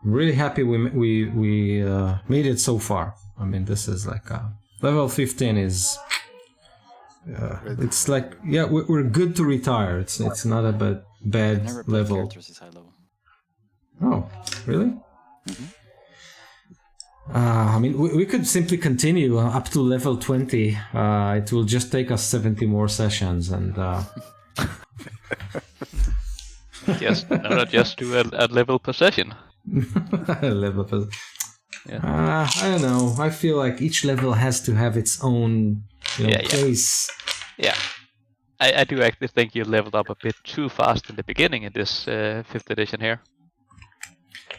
I'm really happy we made it so far. I mean, this is like level 15 is. It's like we're good to retire. It's not a bad never level. Characters this high level. Oh, really? Mm-hmm. I mean, we could simply continue up to level 20. It will just take us 70 more sessions, and Yes, no, just do a level per session. level. Yeah. I don't know. I feel like each level has to have its own place. Yeah. I do actually think you leveled up a bit too fast in the beginning in this 5th edition here.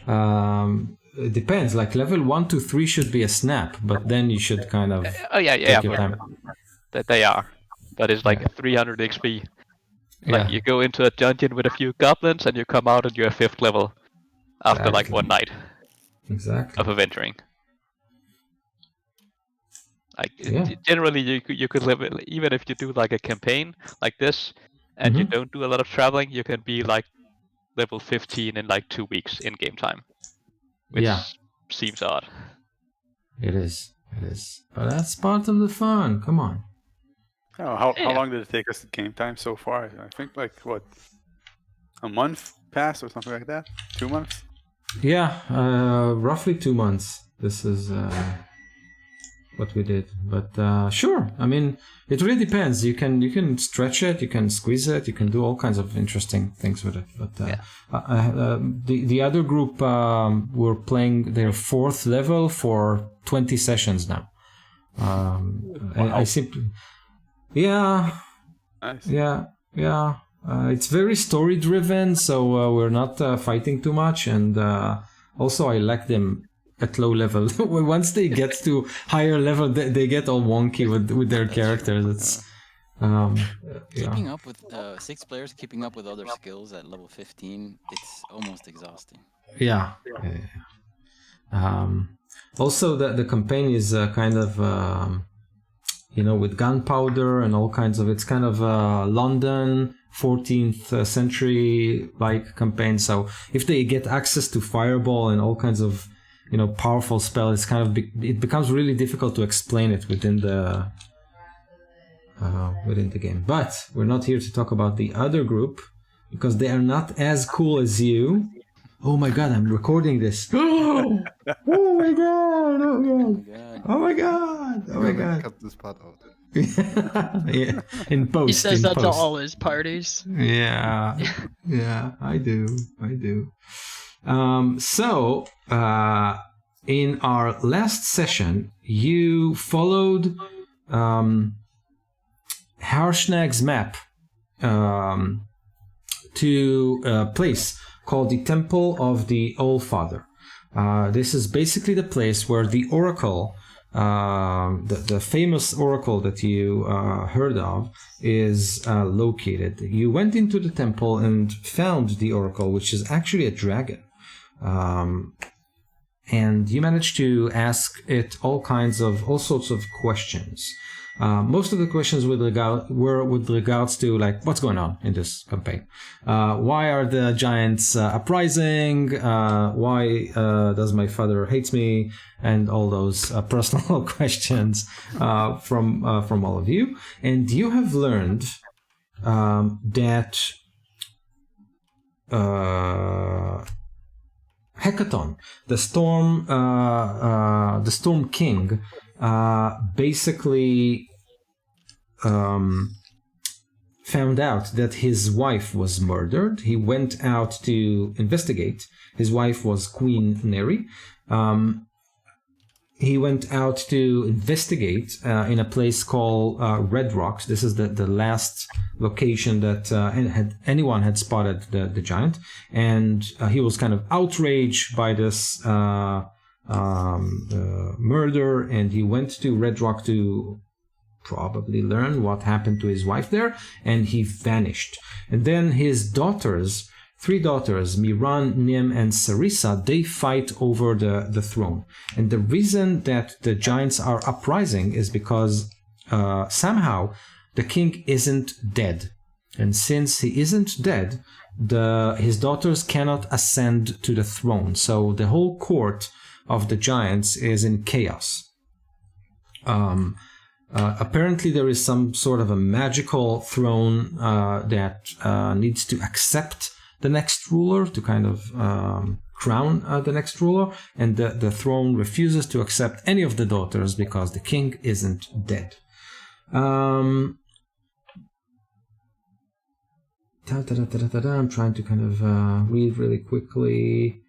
It depends. Like level 1 to 3 should be a snap, but then you should kind of take your time. That they are. But it's like 300 XP. Like you go into a dungeon with a few goblins and you come out and you're 5th level after like one night. Exactly. Of adventuring. Like generally you could live it, even if you do like a campaign like this and you don't do a lot of traveling, you can be like level 15 in like 2 weeks in game time. Which seems odd. It is. But that's part of the fun. Come on. Oh, how long did it take us to game time so far? I think like a month passed or something like that? 2 months? Yeah, roughly 2 months. This is what we did. But sure, I mean, it really depends. You can stretch it, you can squeeze it, you can do all kinds of interesting things with it. But the other group were playing their 4th level for 20 sessions now. I simply... Yeah. Nice. Yeah. It's very story driven, so we're not fighting too much, and also I like them at low level. Once they get to higher level, they get all wonky with their characters. It's keeping up with 6 players, keeping up with other skills at level 15. It's almost exhausting. Yeah. Also, the campaign is kind of. With gunpowder and all kinds of... It's kind of London 14th century like campaign. So if they get access to fireball and all kinds of powerful spells, it's kind of it becomes really difficult to explain it within the game. But we're not here to talk about the other group because they are not as cool as you. Oh my god, I'm recording this. Oh my god. Oh my god. Cut this part out. Yeah, in post. He says that to all his parties. Yeah, I do. So, in our last session, you followed Harshnag's map to a place called the Temple of the All-Father. This is basically the place where the oracle, the famous oracle that you heard of, is located. You went into the temple and found the oracle, which is actually a dragon. And you managed to ask it all sorts of questions. Most of the questions were with regards to like what's going on in this campaign. Why are the giants uprising? Why does my father hate me? And all those personal questions from all of you. And you have learned that Hecaton, the Storm King, basically found out that his wife was murdered. He went out to investigate. His wife was Queen Neri. He went out to investigate in a place called Red Rocks. This is the last location that anyone had spotted the giant. And he was kind of outraged by this murder, and he went to Red Rock to probably learn what happened to his wife there, and he vanished. And then his daughters, 3 daughters, Miran, Nim, and Sarissa, they fight over the throne. And the reason that the giants are uprising is because somehow the king isn't dead. And since he isn't dead, his daughters cannot ascend to the throne. So the whole court of the giants is in chaos. Apparently there is some sort of a magical throne that needs to accept the next ruler, to kind of crown the next ruler, and the throne refuses to accept any of the daughters because the king isn't dead. I'm trying to kind of read really quickly.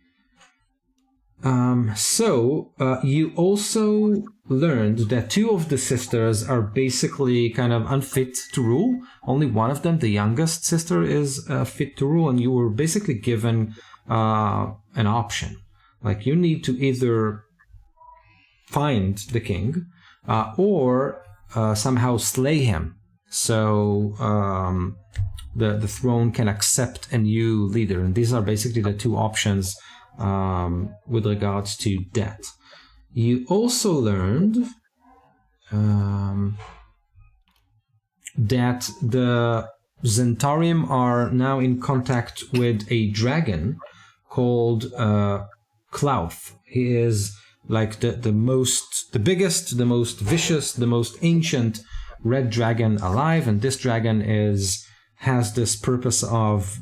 So you also learned that two of the sisters are basically kind of unfit to rule. Only one of them, the youngest sister, is fit to rule, and you were basically given an option. Like, you need to either find the king or somehow slay him, so the throne can accept a new leader. And these are basically the two options with regards to that. You also learned that the Zentarim are now in contact with a dragon called Klauth. He is like the biggest, the most vicious, the most ancient red dragon alive, and this dragon has this purpose of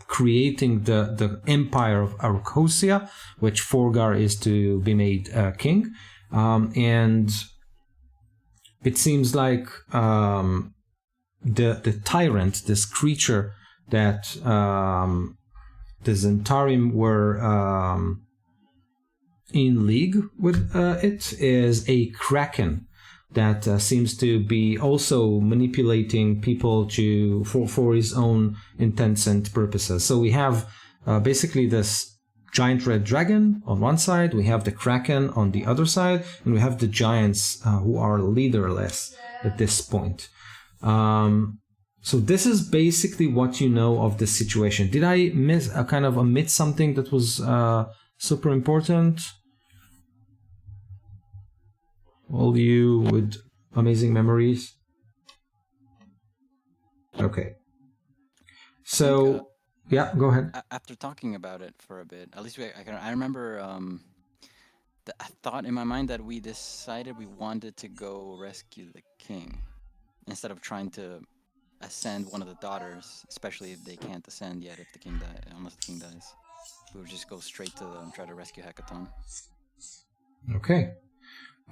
creating the empire of Arcosia, which Forgar is to be made king. And it seems like the tyrant, this creature that the Zentarim were in league with, it is a kraken that seems to be also manipulating people for his own intents and purposes. So we have basically this giant red dragon on one side, we have the kraken on the other side, and we have the giants who are leaderless at this point. So this is basically what you know of this situation. Did I kind of omit something that was super important? All you with amazing memories? Okay. So, yeah, go ahead. After talking about it for a bit, at least I remember I thought in my mind that we decided we wanted to go rescue the king instead of trying to ascend one of the daughters, especially if they can't ascend yet, unless the king dies. We would just go straight to them, try to rescue Hekaton. Okay.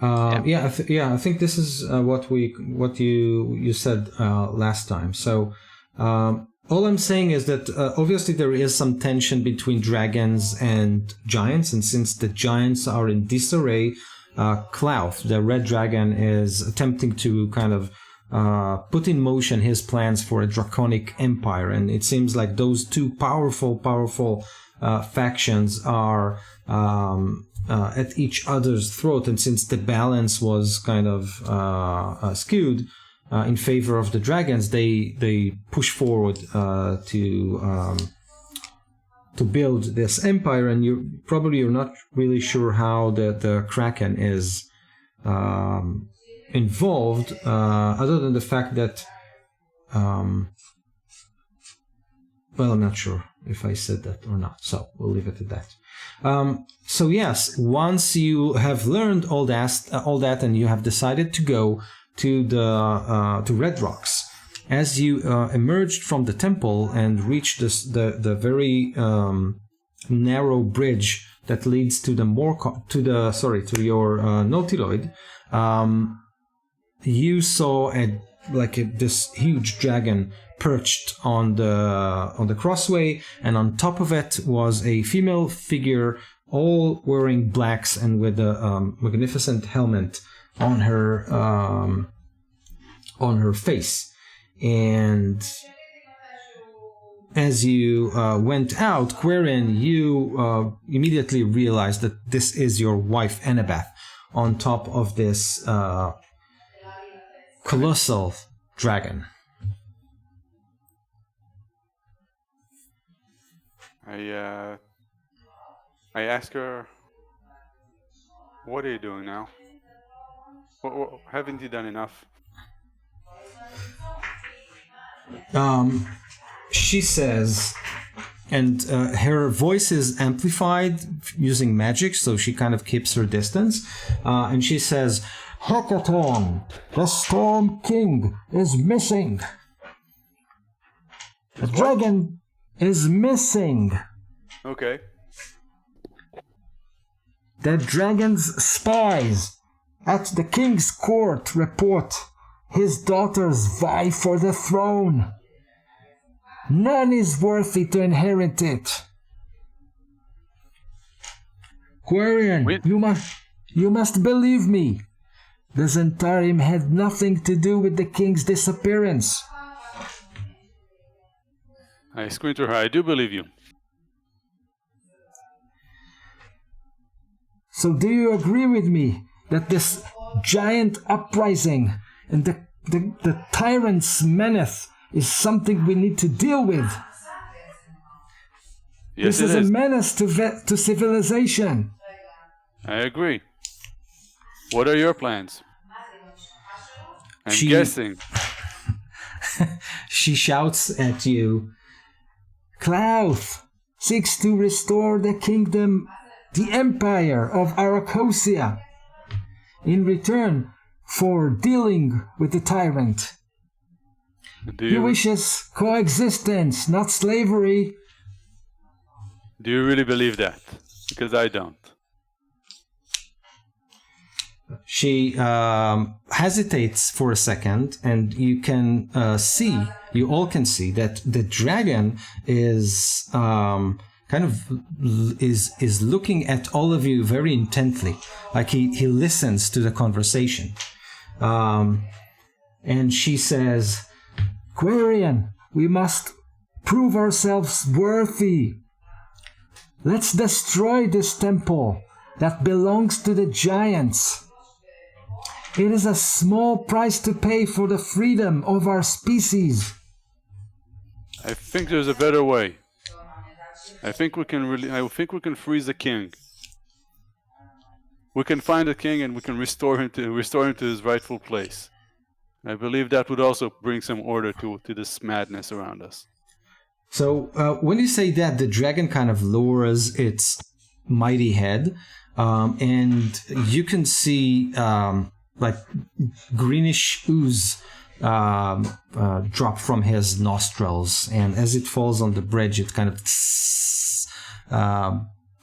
I think this is what you said last time. So all I'm saying is that obviously there is some tension between dragons and giants, and since the giants are in disarray, Klauth, the red dragon, is attempting to kind of put in motion his plans for a draconic empire, and it seems like those two powerful factions are at each other's throat, and since the balance was kind of skewed in favor of the dragons, they push forward to build this empire. And you're not really sure how the Kraken is involved, other than the fact that I'm not sure if I said that or not, so we'll leave it at that. So yes, once you have learned all that, and you have decided to go to to Red Rocks, as you emerged from the temple and reached the very narrow bridge that leads to your Nautiloid, you saw this huge dragon perched on the crossway, and on top of it was a female figure, all wearing blacks and with a magnificent helmet on her face. And as you went out, Querin, you immediately realized that this is your wife Annabeth on top of this colossal dragon. I ask her, "What are you doing now? Haven't you done enough?" She says, her voice is amplified using magic, so she kind of keeps her distance. And she says, "Hekaton, the Storm King is missing. The dragon is missing. Okay. The dragon's spies at the king's court report his daughters vie for the throne. None is worthy to inherit it. Quarian, you must believe me. The Zentarim had nothing to do with the king's disappearance." I squint to her. I do believe you. So do you agree with me that this giant uprising and the tyrant's menace is something we need to deal with? Yes, this is a menace to civilization. I agree. What are your plans? I'm guessing. She shouts at you. Klauth seeks to restore the kingdom, the empire of Aracosia, in return for dealing with the tyrant. He wishes coexistence, not slavery. Do you really believe that? Because I don't. She hesitates for a second, and you all can see that the dragon is is looking at all of you very intently, like he listens to the conversation. And she says, "Quarian, we must prove ourselves worthy. Let's destroy this temple that belongs to the giants. It is a small price to pay for the freedom of our species." I think there's a better way. I think we can freeze the king. We can find the king and we can restore him to his rightful place. I believe that would also bring some order to this madness around us. So when you say that, the dragon kind of lowers its mighty head, and you can see like greenish ooze drop from his nostrils, and as it falls on the bridge, it kind of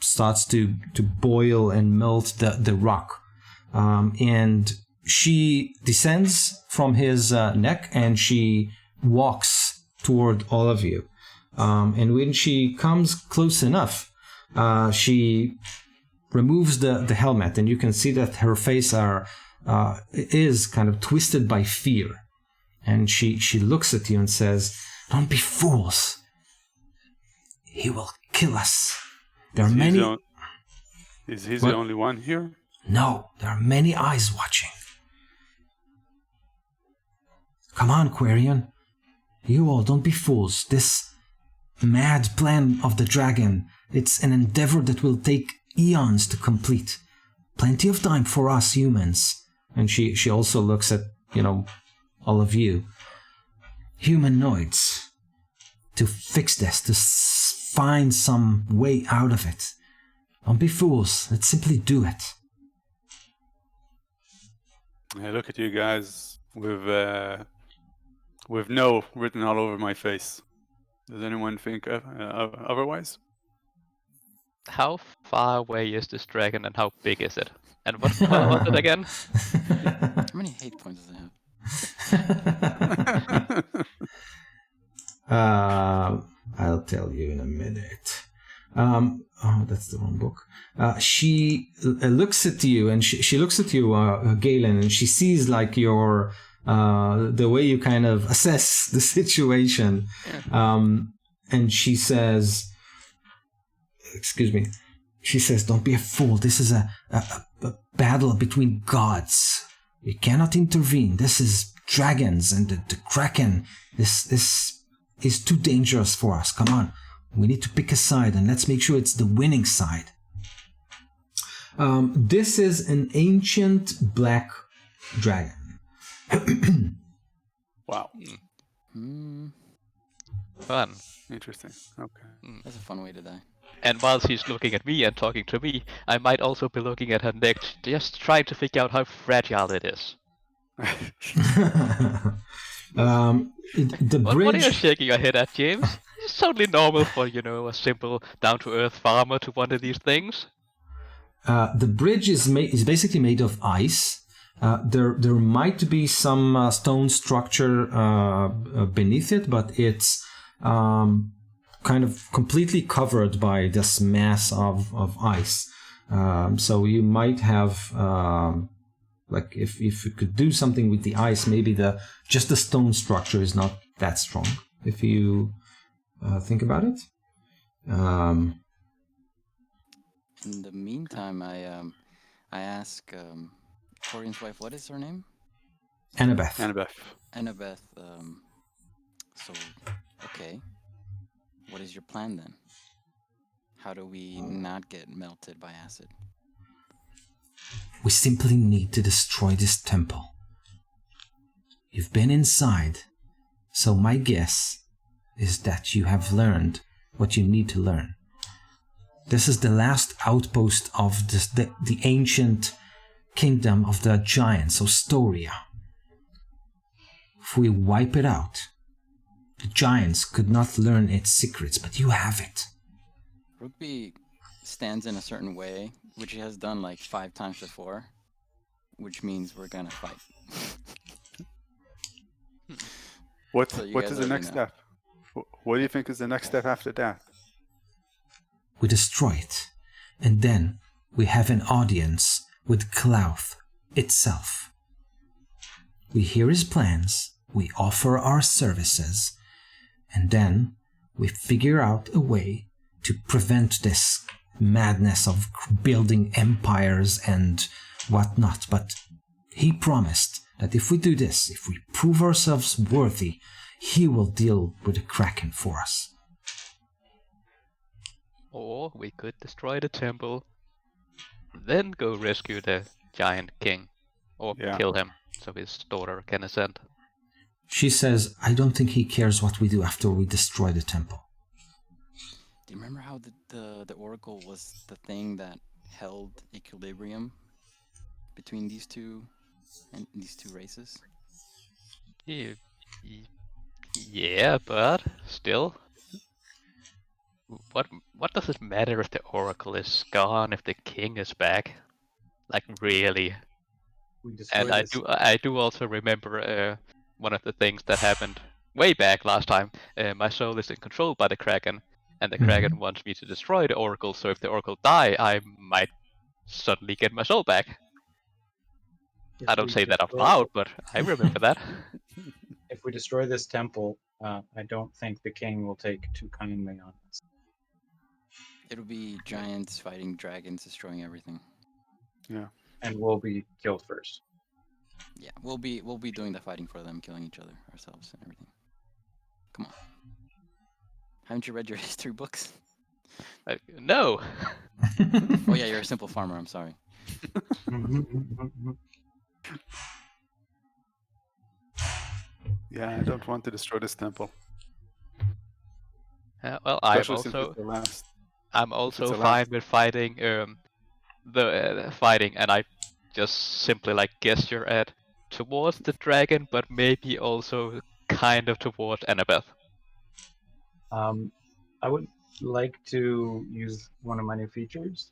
starts to boil and melt the rock. And she descends from his neck, and she walks toward all of you. And when she comes close enough, she removes the helmet, and you can see that her face is kind of twisted by fear. And she looks at you and says, "Don't be fools. He will kill us. There are many..." Is he the only one here? No, there are many eyes watching. Come on, Quarian. You all, don't be fools. This mad plan of the dragon, it's an endeavor that will take eons to complete. Plenty of time for us humans. And she also looks at, all of you. Humanoids. To fix this, to find some way out of it. Don't be fools. Let's simply do it. I look at you guys with no written all over my face. Does anyone think otherwise? How far away is this dragon and how big is it? And what was it again? How many hate points does it have? I'll tell you in a minute. That's the wrong book. She looks at you, and she looks at you, Galen, and she sees like your the way you kind of assess the situation. And she says, "Excuse me." She says, "Don't be a fool. This is a battle between gods. We cannot intervene. This is dragons and the kraken. This is too dangerous for us. Come on. We need to pick a side, and let's make sure it's the winning side." This is an ancient black dragon. Wow. Fun. Interesting. Okay. That's a fun way to die. And while she's looking at me and talking to me, I might also be looking at her neck, just trying to figure out how fragile it is. The What are you bridge. shaking your head at, James? It's totally normal for, a simple, down-to-earth farmer to want these things. The bridge is basically made of ice. There might be some stone structure beneath it, but it's kind of completely covered by this mass of ice. So you might have, if you could do something with the ice, maybe just the stone structure is not that strong. If you think about it. In the meantime, I ask Corian's wife, what is her name? Annabeth. Annabeth. So, okay. What is your plan then? How do we not get melted by acid? We simply need to destroy this temple. You've been inside, so my guess is that you have learned what you need to learn. This is the last outpost of the ancient kingdom of the giants, Ostoria. If we wipe it out, the giants could not learn its secrets, but you have it. Rugby stands in a certain way, which he has done like 5 times before, which means we're gonna fight. What So you is guys the already next know. step? What do you think is the next step after that? We destroy it, and then we have an audience with Klauth itself. We hear his plans, we offer our services, and then we figure out a way to prevent this madness of building empires and whatnot. But he promised that if we do this, if we prove ourselves worthy, he will deal with the Kraken for us. Or we could destroy the temple, then go rescue the giant king. Or kill him, so his daughter can ascend. She says, I don't think he cares what we do after we destroy the temple. Do you remember how the oracle was the thing that held equilibrium between these two races? Yeah, but still. What does it matter if the oracle is gone, if the king is back? Like, really? And I do also remember one of the things that happened way back last time. My soul is controlled by the Kraken, and the Kraken wants me to destroy the oracle, so if the oracle die, I might suddenly get my soul back. I don't say that out loud, but I remember that. If we destroy this temple, I don't think the king will take too kindly on this. It'll be giants fighting dragons, destroying everything. Yeah. And we'll be killed first. Yeah, we'll be doing the fighting for them, killing each other ourselves and everything. Come on. Haven't you read your history books? No. Oh yeah, you're a simple farmer. I'm sorry. Yeah, I don't want to destroy this temple. Well, Especially since it's the last. I'm also fine with fighting fighting, and I just simply gesture towards the dragon, but maybe also kind of towards Annabeth. I would like to use one of my new features.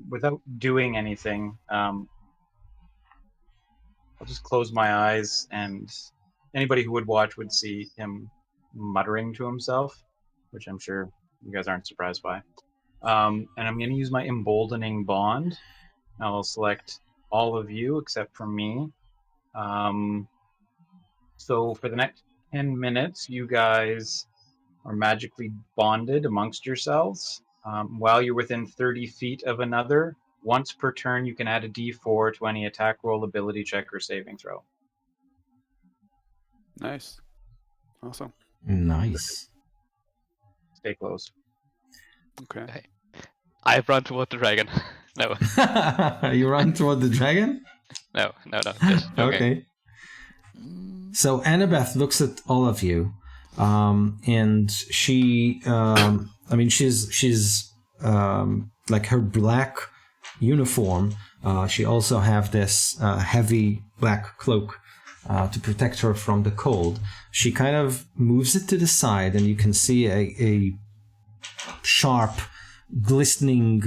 Without doing anything, I'll just close my eyes, and anybody who would watch would see him muttering to himself, which I'm sure you guys aren't surprised by. And I'm going to use my emboldening bond. I'll select all of you except for me. So for the next 10 minutes, you guys are magically bonded amongst yourselves. While you're within 30 feet of another, once per turn, you can add a d4 to any attack roll, ability check, or saving throw. Nice. Awesome. Nice. Stay close. Okay. I run toward the dragon. No. You run toward the dragon? No. Just, okay. So Annabeth looks at all of you, and she, she's like her black uniform. She also have this heavy black cloak to protect her from the cold. She kind of moves it to the side, and you can see a sharp, glistening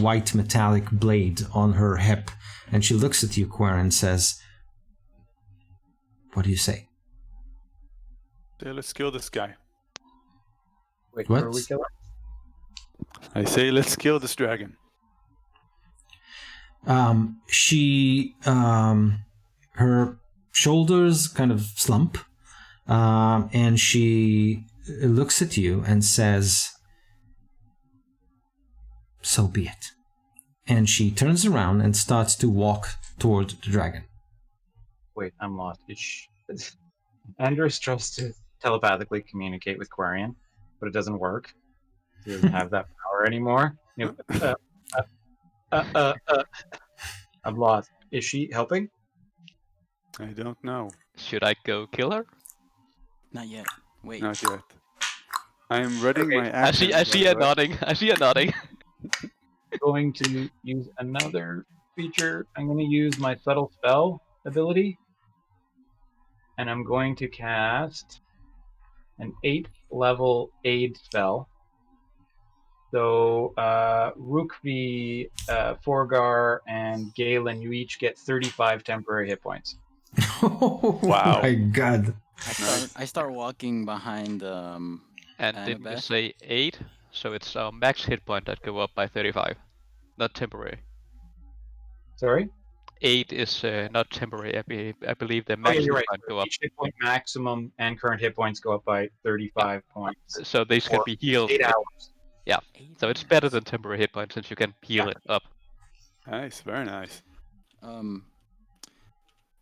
white metallic blade on her hip. And she looks at you, Quer, and says, "What do you say?" Yeah, let's kill this guy. Wait, What? who are we killing? I say let's kill this dragon. She, her shoulders kind of slump, and she looks at you and says, "So be it." And she turns around and starts to walk toward the dragon. Wait, I'm lost. Andros tries to telepathically communicate with Quarian, but it doesn't work. He doesn't have that power anymore. I'm lost. Is she helping? I don't know. Should I go kill her? Not yet. Wait. Not yet. I am readying Okay. my action. I see her nodding. I see her nodding. I'm going to use another feature. I'm going to use my subtle spell ability, and I'm going to cast an 8th level aid spell. So Rukvi, Forgar, and Galen, you each get 35 temporary hit points. Oh Wow. my god. I start walking behind And didn't you Annabeth. say 8? So it's max hit point that go up by 35, not temporary. Sorry? 8 is not temporary. I believe the Oh, max yeah, hit you're right. point go up. Each hit point maximum and current hit points go up by 35 points. So these can For be healed. 8 hours. So it's better than temporary hit points since you can heal it up. Nice, very nice.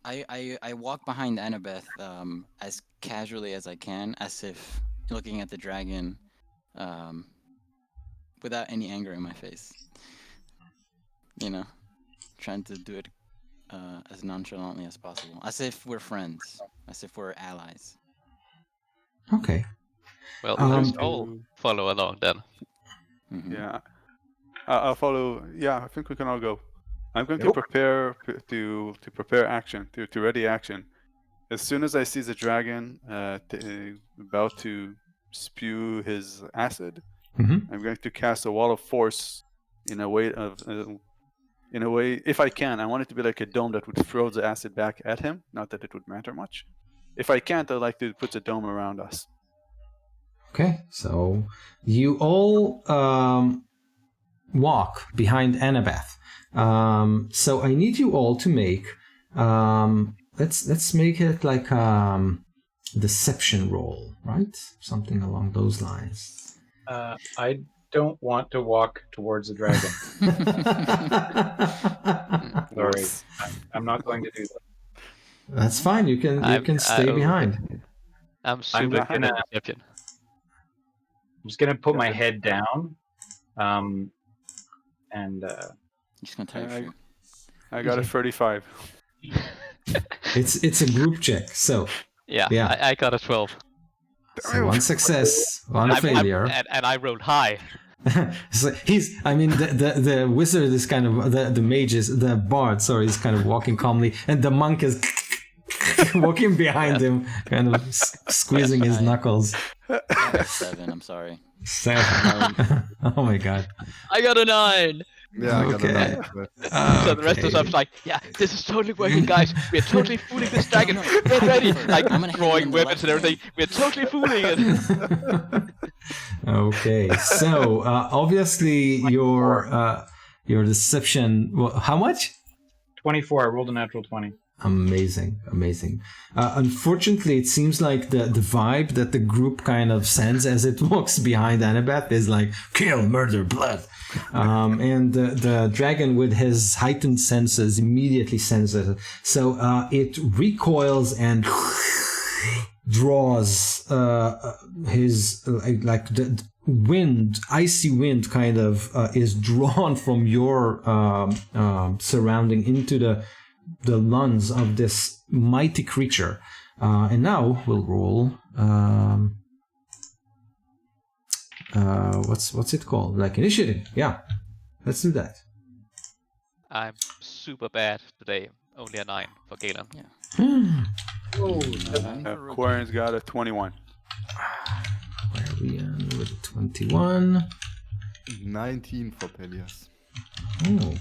I walk behind Annabeth as casually as I can, as if looking at the dragon, without any anger in my face. You know, trying to do it as nonchalantly as possible, as if we're friends, as if we're allies. Okay. Well, Um, let's all follow along then. Mhm. Yeah. I'll follow. Yeah, I think we can all go. I'm going to Nope. prepare to prepare action, to ready action. As soon as I see the dragon about to spew his acid, Mhm. I'm going to cast a wall of force in a way, if I can. I want it to be like a dome that would throw the acid back at him. Not that it would matter much. If I can't, I'd like to put a dome around us. Okay, so you all walk behind Annabeth. So I need you all to make let's make it like deception roll, right? Something along those lines. I don't want to walk towards the dragon. Sorry. I'm not going to do that. That's fine. You can stay behind. I'm super not good gonna- at deception. I'm just going to put my head down. And Just gonna tell you. I got a 35. It's a group check. So Yeah, Yeah. I got a 12. one success, one failure. And I rolled high. So the wizard is kind of the mage is the bard. Sorry, is kind of walking calmly, and the monk is walking behind him, kind of squeezing his knuckles. 7. I'm sorry. 7. Oh my god. I got a 9. Yeah, I got Okay. a 9. But So the rest of us like, yeah, this is totally working, guys. We're totally fooling this dragon. No, Get ready. Like I'm gonna hit him throwing in the weapons and left everything. We're totally fooling it. Okay, so obviously your deception. Well, how much? 24. I rolled a natural 20. Amazing. Unfortunately, it seems like the vibe that the group kind of sends as it walks behind Annabeth is like kill, murder, blood. And the dragon with his heightened senses immediately senses it. So it recoils and draws his like the wind, icy wind kind of is drawn from your surrounding into the lungs of this mighty creature. And now we'll roll. What's it called? Like initiative. Yeah, let's do that. I'm super bad today. Only a 9 for Galen. Quarren's got a 21. Where are we on with the 21? 19 for Pelias. Oh,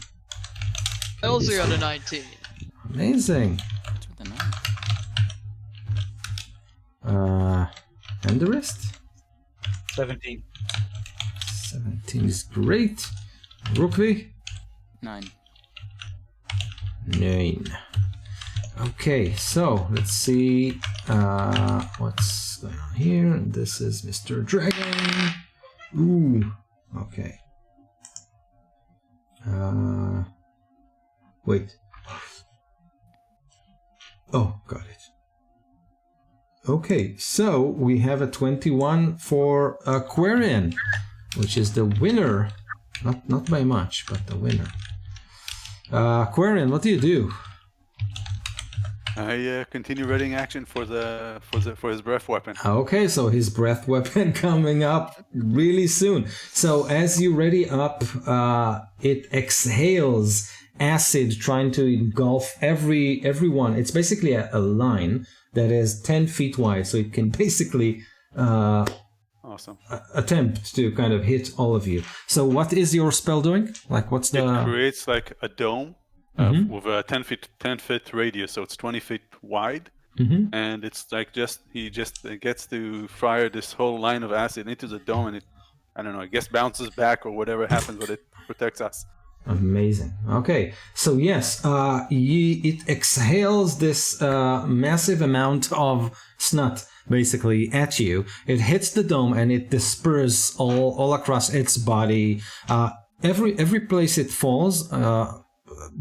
I also got a 19. amazing. What's with the 9? And the rest? 17. 17 is great. Rukvi? 9. 9. Okay, so let's see what's going on here. This is Mr. Dragon. Ooh, okay. Wait. Oh, got it. Okay, so we have a 21 for Aquarian, which is the winner. Not by much, but the winner. Aquarian, what do you do? I continue readying action for his breath weapon. Okay, so his breath weapon coming up really soon. So as you ready up, it exhales acid trying to engulf everyone. It's basically a line that is 10 feet wide, so it can basically Awesome. attempt to kind of hit all of you. So what is your spell doing? Like what's the... It creates like a dome with a 10 feet radius, so it's 20 feet wide. And it's like he gets to fire this whole line of acid into the dome, and it, I don't know, I guess bounces back or whatever happens, but it protects us. Amazing. Okay, so yes, it exhales this massive amount of snot basically at you. It hits the dome and it disperses all across its body. Every place it falls,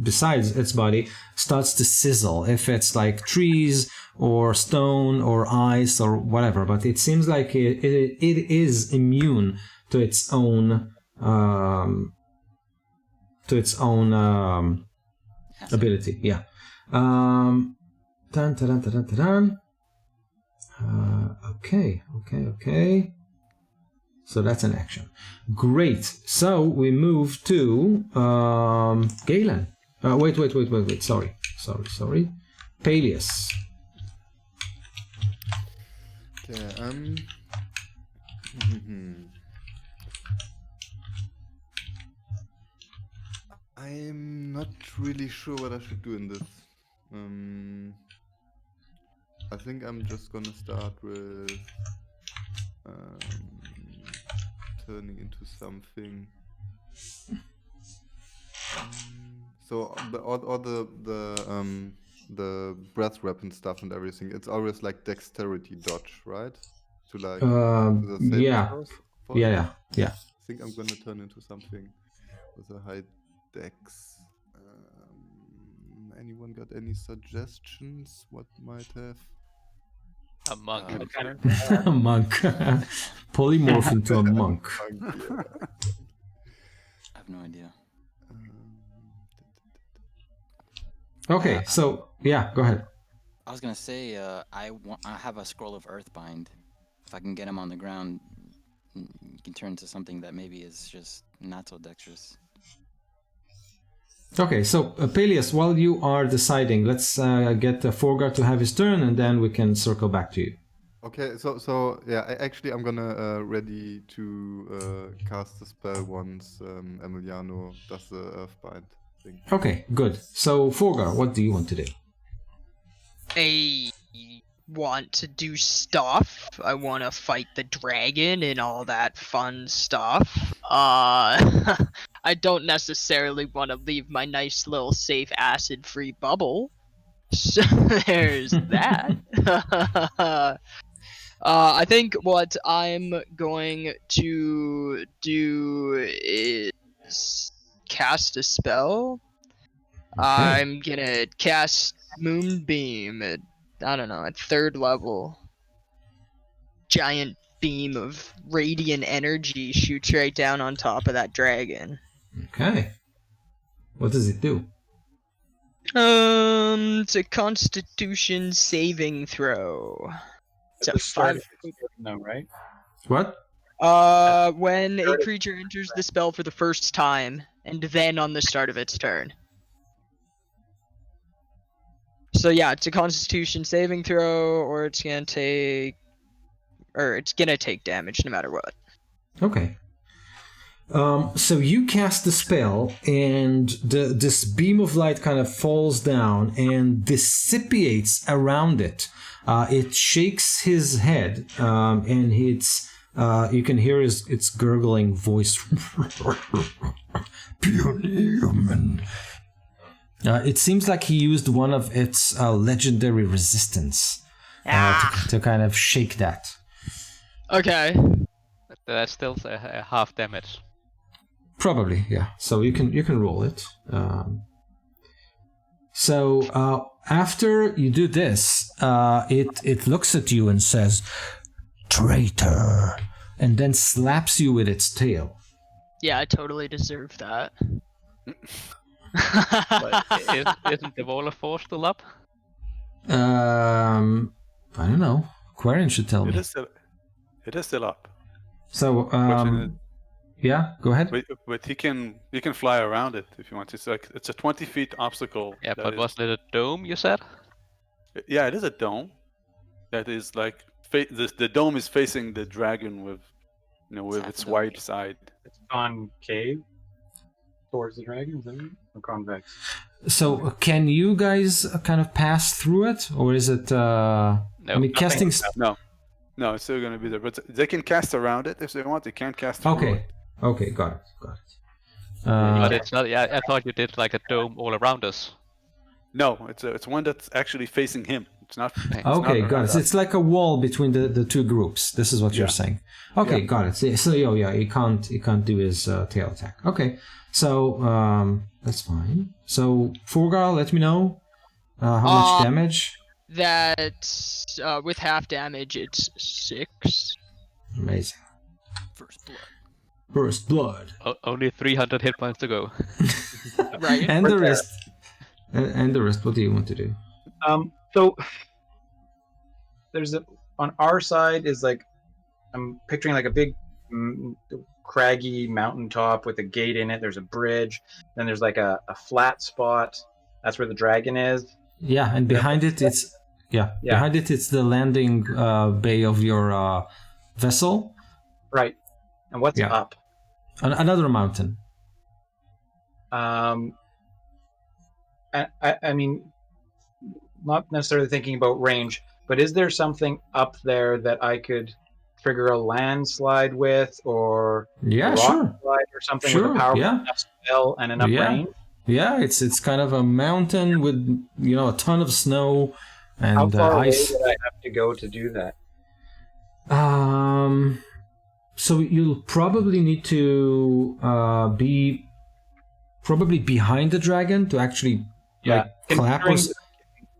besides its body, starts to sizzle. If it's like trees or stone or ice or whatever, but it seems like it is immune to its own. Ability, yeah. Okay. So that's an action. Great. So we move to Galen. Wait. Sorry. Pelias. Okay, I'm not really sure what I should do in this. I think I'm just gonna start with turning into something. So all the breath weapon stuff and everything, it's always like dexterity dodge, right? To like the saving yeah. throws for Yeah. I think I'm gonna turn into something with a high dex. Anyone got any suggestions? What might have? A monk. A monk. Polymorph into a monk. I have no idea. Okay, so yeah, go ahead. I was gonna say I have a scroll of Earthbind. If I can get him on the ground, you can turn into something that maybe is just not so dexterous. Okay, so Pelias, while you are deciding, let's get Forgar to have his turn, and then we can circle back to you. Okay, so yeah, I'm gonna ready to cast the spell once Emiliano does the Earthbind thing. Okay, good. So Forgar, what do you want to do? I want to do stuff. I want to fight the dragon and all that fun stuff. I don't necessarily want to leave my nice little safe acid-free bubble. So there's that. I think what I'm going to do is cast a spell. Okay. I'm gonna cast Moonbeam at, I don't know, at 3rd level. Giant beam of radiant energy shoots right down on top of that dragon. Okay. What does it do? It's a Constitution saving throw. It's At a the start 5. of the turn, though, right? What? When a creature enters the spell for the first time, and then on the start of its turn. So yeah, it's a Constitution saving throw, or it's gonna take damage no matter what. Okay. So you cast the spell, and this beam of light kind of falls down and dissipates around it. It shakes his head, and you can hear its gurgling voice. Puny human. It seems like he used one of its legendary resistance to kind of shake that. Okay. But that's still a half damage. Probably, yeah. So you can roll it. So after you do this, it looks at you and says, "Traitor," and then slaps you with its tail. Yeah, I totally deserve that. But isn't the Wall of Force still up? I don't know. Quarian should tell me. It is still up. So yeah, go ahead. But you can fly around it if you want. It's a 20 feet obstacle. Yeah, but wasn't it a dome, you said? Yeah, it is a dome. That is like the dome is facing the dragon with its wide side. It's concave towards the dragon, isn't it? Or convex? So can you guys kind of pass through it, or is it? No, I mean, casting. No, it's still going to be there. But they can cast around it if they want. They can't cast through it. Okay, got it. But it's not. Yeah, I thought you did like a dome all around us. No, it's one that's actually facing him. It's not. Okay, got it. It's like a wall between the two groups. This is what you're saying. Okay, got it. So he can't do his tail attack. Okay, so that's fine. So Forgar, let me know how much damage. That with half damage, it's 6. Amazing. First blood. Only 300 hit points to go. Right. And the rest. And the rest. What do you want to do? So there's on our side is like I'm picturing like a big craggy mountaintop with a gate in it. There's a bridge. Then there's like a flat spot. That's where the dragon is. Yeah, and behind it it's behind it it's the landing bay of your vessel. Right. And what's up? Another mountain. I mean, not necessarily thinking about range, but is there something up there that I could trigger a landslide with, or a rock slide or something with a powerful enough spell and enough range? Yeah, it's kind of a mountain with a ton of snow and how far ice. away would I have to go to do that? So you'll probably need to be probably behind the dragon to actually clap.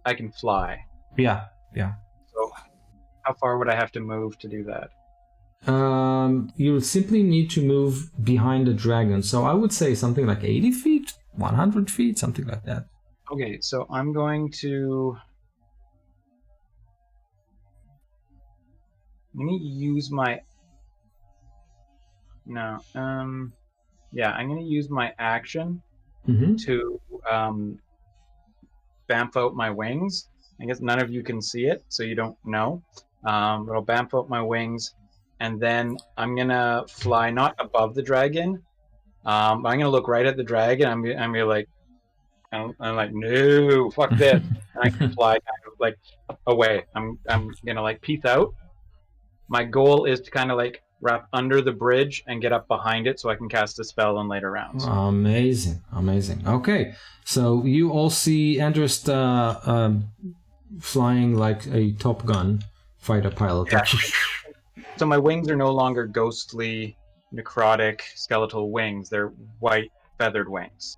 I can fly. Yeah. So how far would I have to move to do that? You'll simply need to move behind the dragon. So I would say something like 80 feet, 100 feet, something like that. Okay, so I'm going to use my I'm going to use my action to bamf out my wings. I guess none of you can see it, so you don't know. But I'll bamf out my wings, and then I'm going to fly not above the dragon. I'm going to look right at the dragon. I'm like, no, fuck this. And I can fly kind of like away. I'm going to like peace out. My goal is to kind of like wrap under the bridge and get up behind it so I can cast a spell in later rounds. Amazing. Okay, so you all see Andrist flying like a Top Gun fighter pilot. Yeah. So my wings are no longer ghostly, necrotic, skeletal wings. They're white, feathered wings.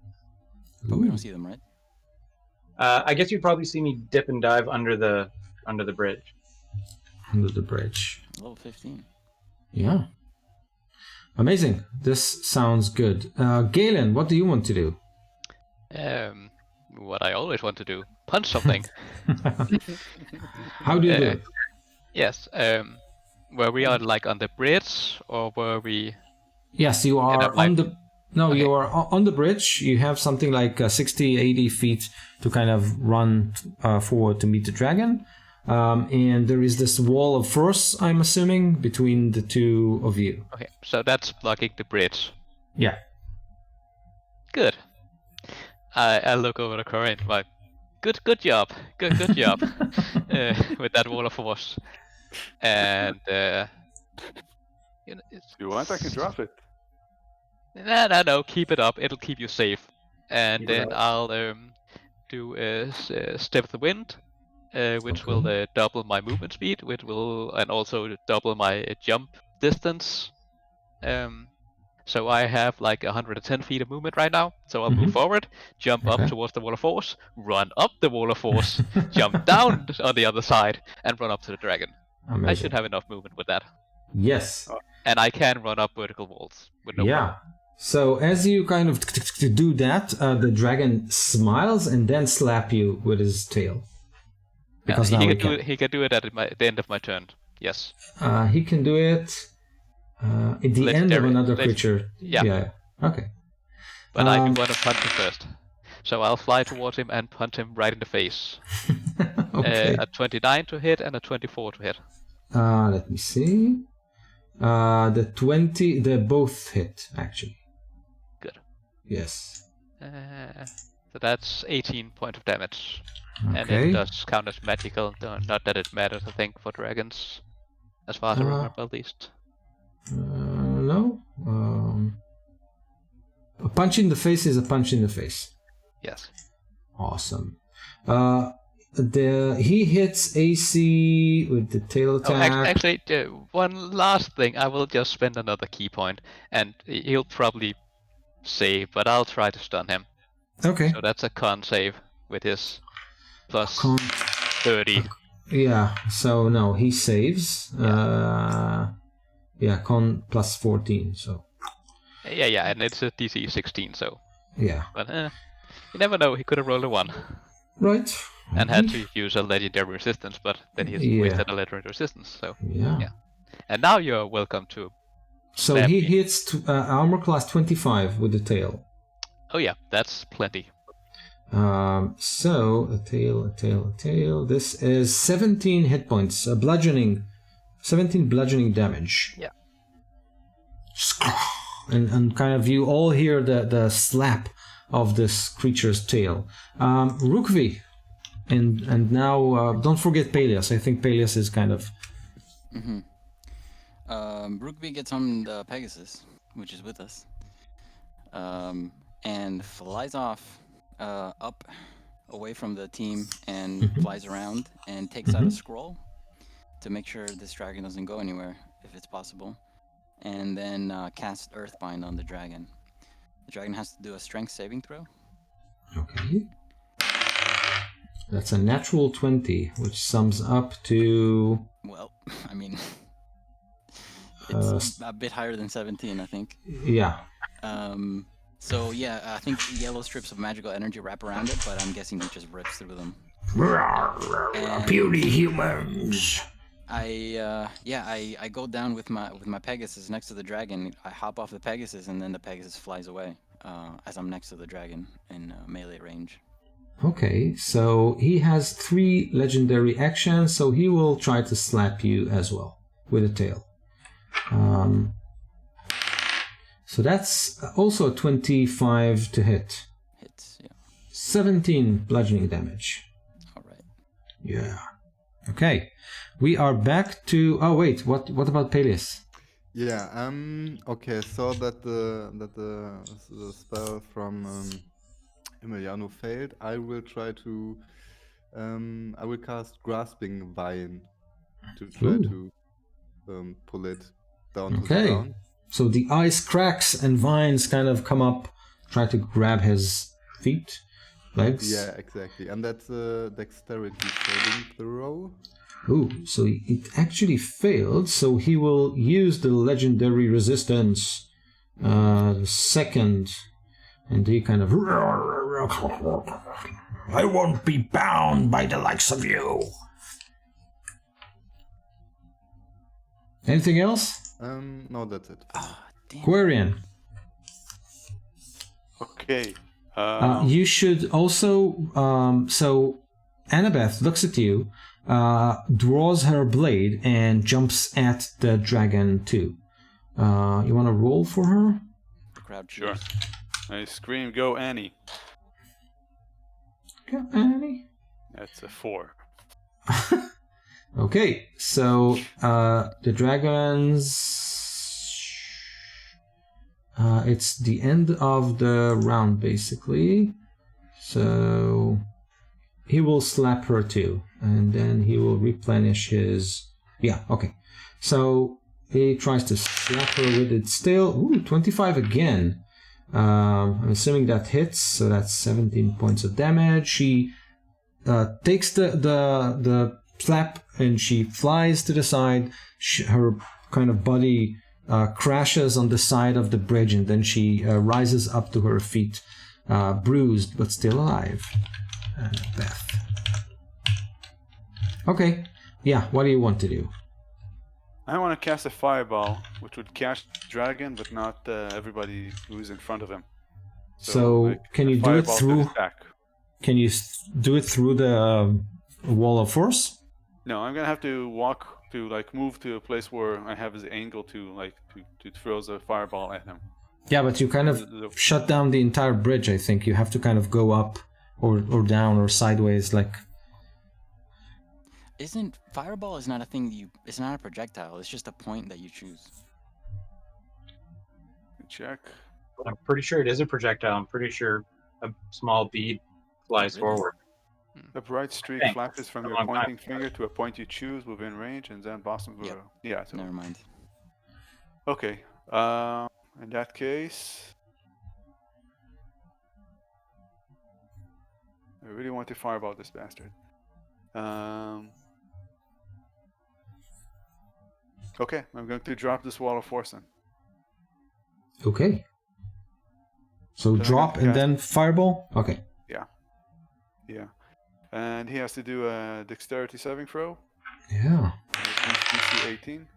But we don't see them, right? I guess you'd probably see me dip and dive under the bridge. Under the bridge. Level 15. Yeah. Amazing. This sounds good. Galen, what do you want to do? what I always want to do: punch something. How do you do it? Yes. Were we on like on the bridge, or were we? Yes, you are up, like- on the. No, Okay. you are on the bridge. You have something like 60, 80 feet to kind of run forward to meet the dragon. And there is this wall of force, I'm assuming, between the two of you. Okay, so that's blocking the bridge. Yeah. Good. I look over the current, like, good job, good job, with that wall of force. And you know, If you want, I can drop it. No, keep it up. It'll keep you safe. And Keep it then up. I'll do a step of the wind, which will double my movement speed, which will and also double my jump distance. So I have like 110 feet of movement right now. So I'll move forward, jump up Okay. towards the wall of force, run up the wall of force, jump down on the other side, and run up to the dragon. Amazing. I should have enough movement with that. Yes. And I can run up vertical walls with no Yeah. problem. So as you kind of do that, the dragon smiles and then slap you with his tail. Because now he he can do can. it. He can do it at the end of my turn. Yes. He can do it at the end of Legendary- another leg- creature. yeah. Okay. But I do Um, want to punch him first. So I'll fly towards him and punch him right in the face. Okay. A 29 to hit and a 24 to hit. Let me see. The 20, they both hit, actually. Good. Yes. So that's 18 points of damage. And Okay. it does count as magical. Not that it matters, I think, for dragons. As far as I remember, at least. No. A punch in the face is a punch in the face. Yes. Awesome. He hits AC with the tail Oh, attack. actually, one last thing. I will just spend another key point, and he'll probably save, but I'll try to stun him. Okay. So that's a con save with his plus Con- 30. Yeah. So no, he saves. Yeah, con plus 14. So Yeah, and it's a DC 16, so. yeah. But you never know, he could have rolled a 1 Right. and had to use a legendary resistance, but then he's Yeah. wasted a legendary resistance, so. Yeah. Yeah. And now you're welcome to. So Stab he me. hits armor class 25 with the tail. Oh, yeah, that's plenty. So a tail. This is 17 hit points, 17 bludgeoning damage. Yeah. And kind of you all hear the slap of this creature's tail. Rukvi, and now don't forget Peleus. I think Peleus is kind of. Brookby gets on the Pegasus, which is with us, and flies off up away from the team and flies around and takes out a scroll to make sure this dragon doesn't go anywhere if it's possible, and then cast Earthbind on the dragon. The dragon has to do a strength saving throw. Okay. That's a natural 20, which sums up to. Well, I mean, it's a bit higher than 17, I think. Yeah. So yeah, I think yellow strips of magical energy wrap around it, but I'm guessing he just rips through them. And Puny humans. I go down with my Pegasus next to the dragon. I hop off the Pegasus, and then the Pegasus flies away as I'm next to the dragon in melee range. Okay, so he has 3 legendary actions, so he will try to slap you as well with a tail. So that's also 25 to hit. Hits, yeah. 17 bludgeoning damage. All right. Yeah. Okay. We are back to. Oh wait, what about Peleus? Yeah. Okay. So that the spell from Emiliano failed. I will try to. I will cast Grasping Vine to try Ooh. to pull it down to the Okay. ground. So the ice cracks and vines kind of come up, try to grab his feet, legs. Yeah, exactly. And that's a dexterity saving throw. Ooh, so it actually failed, so he will use the legendary resistance second, and he kind of I won't be bound by the likes of you. Anything else? No, that's it. Quarian. Okay. You should also. So Annabeth looks at you, draws her blade, and jumps at the dragon too. You want to roll for her? The crowd Sure. cheers. I scream, "Go Annie!" Go, Annie. That's a 4. Okay, so the dragons. It's the end of the round, basically. So he will slap her too, and then he will replenish his. Yeah, okay. So he tries to slap her with it still. Ooh, 25 again. I'm assuming that hits, so that's 17 points of damage. She takes the slap and she flies to the side. Her kind of body crashes on the side of the bridge, and then she rises up to her feet, bruised but still alive. Beth. Okay, yeah, what do you want to do? I want to cast a fireball, which would catch the dragon, but not everybody who's in front of him. So can you do it fireball to through? his back. Can you do it through the wall of force? No, I'm gonna have to walk to move to a place where I have his angle to throw the fireball at him. Yeah, but you kind of shut down the entire bridge. I think you have to kind of go up or down or sideways, like. Isn't fireball is not a thing it's not a projectile, it's just a point that you choose. Check. I'm pretty sure it is a projectile. I'm pretty sure a small bead flies Really? forward. A bright streak Thanks. flashes from Come your on, pointing back. finger to a point you choose within range, and then blossoms will. Yep. Yeah. So, Never mind. okay. In that case, I really want to fireball this bastard. Okay, I'm going to drop this wall of force then. Okay. So Then I drop got and cast. then fireball? Okay. Yeah. And he has to do a dexterity saving throw. Yeah. DC 18.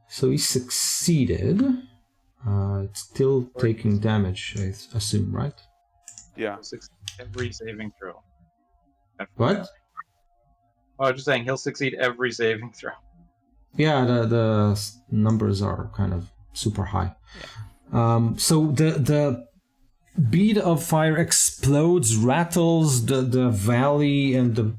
So he succeeded. It's still taking damage, I assume, right? Yeah. He'll succeed every saving throw. What? Oh, I was just saying he'll succeed every saving throw. Yeah, the numbers are kind of super high. So the bead of fire explodes, rattles the valley, and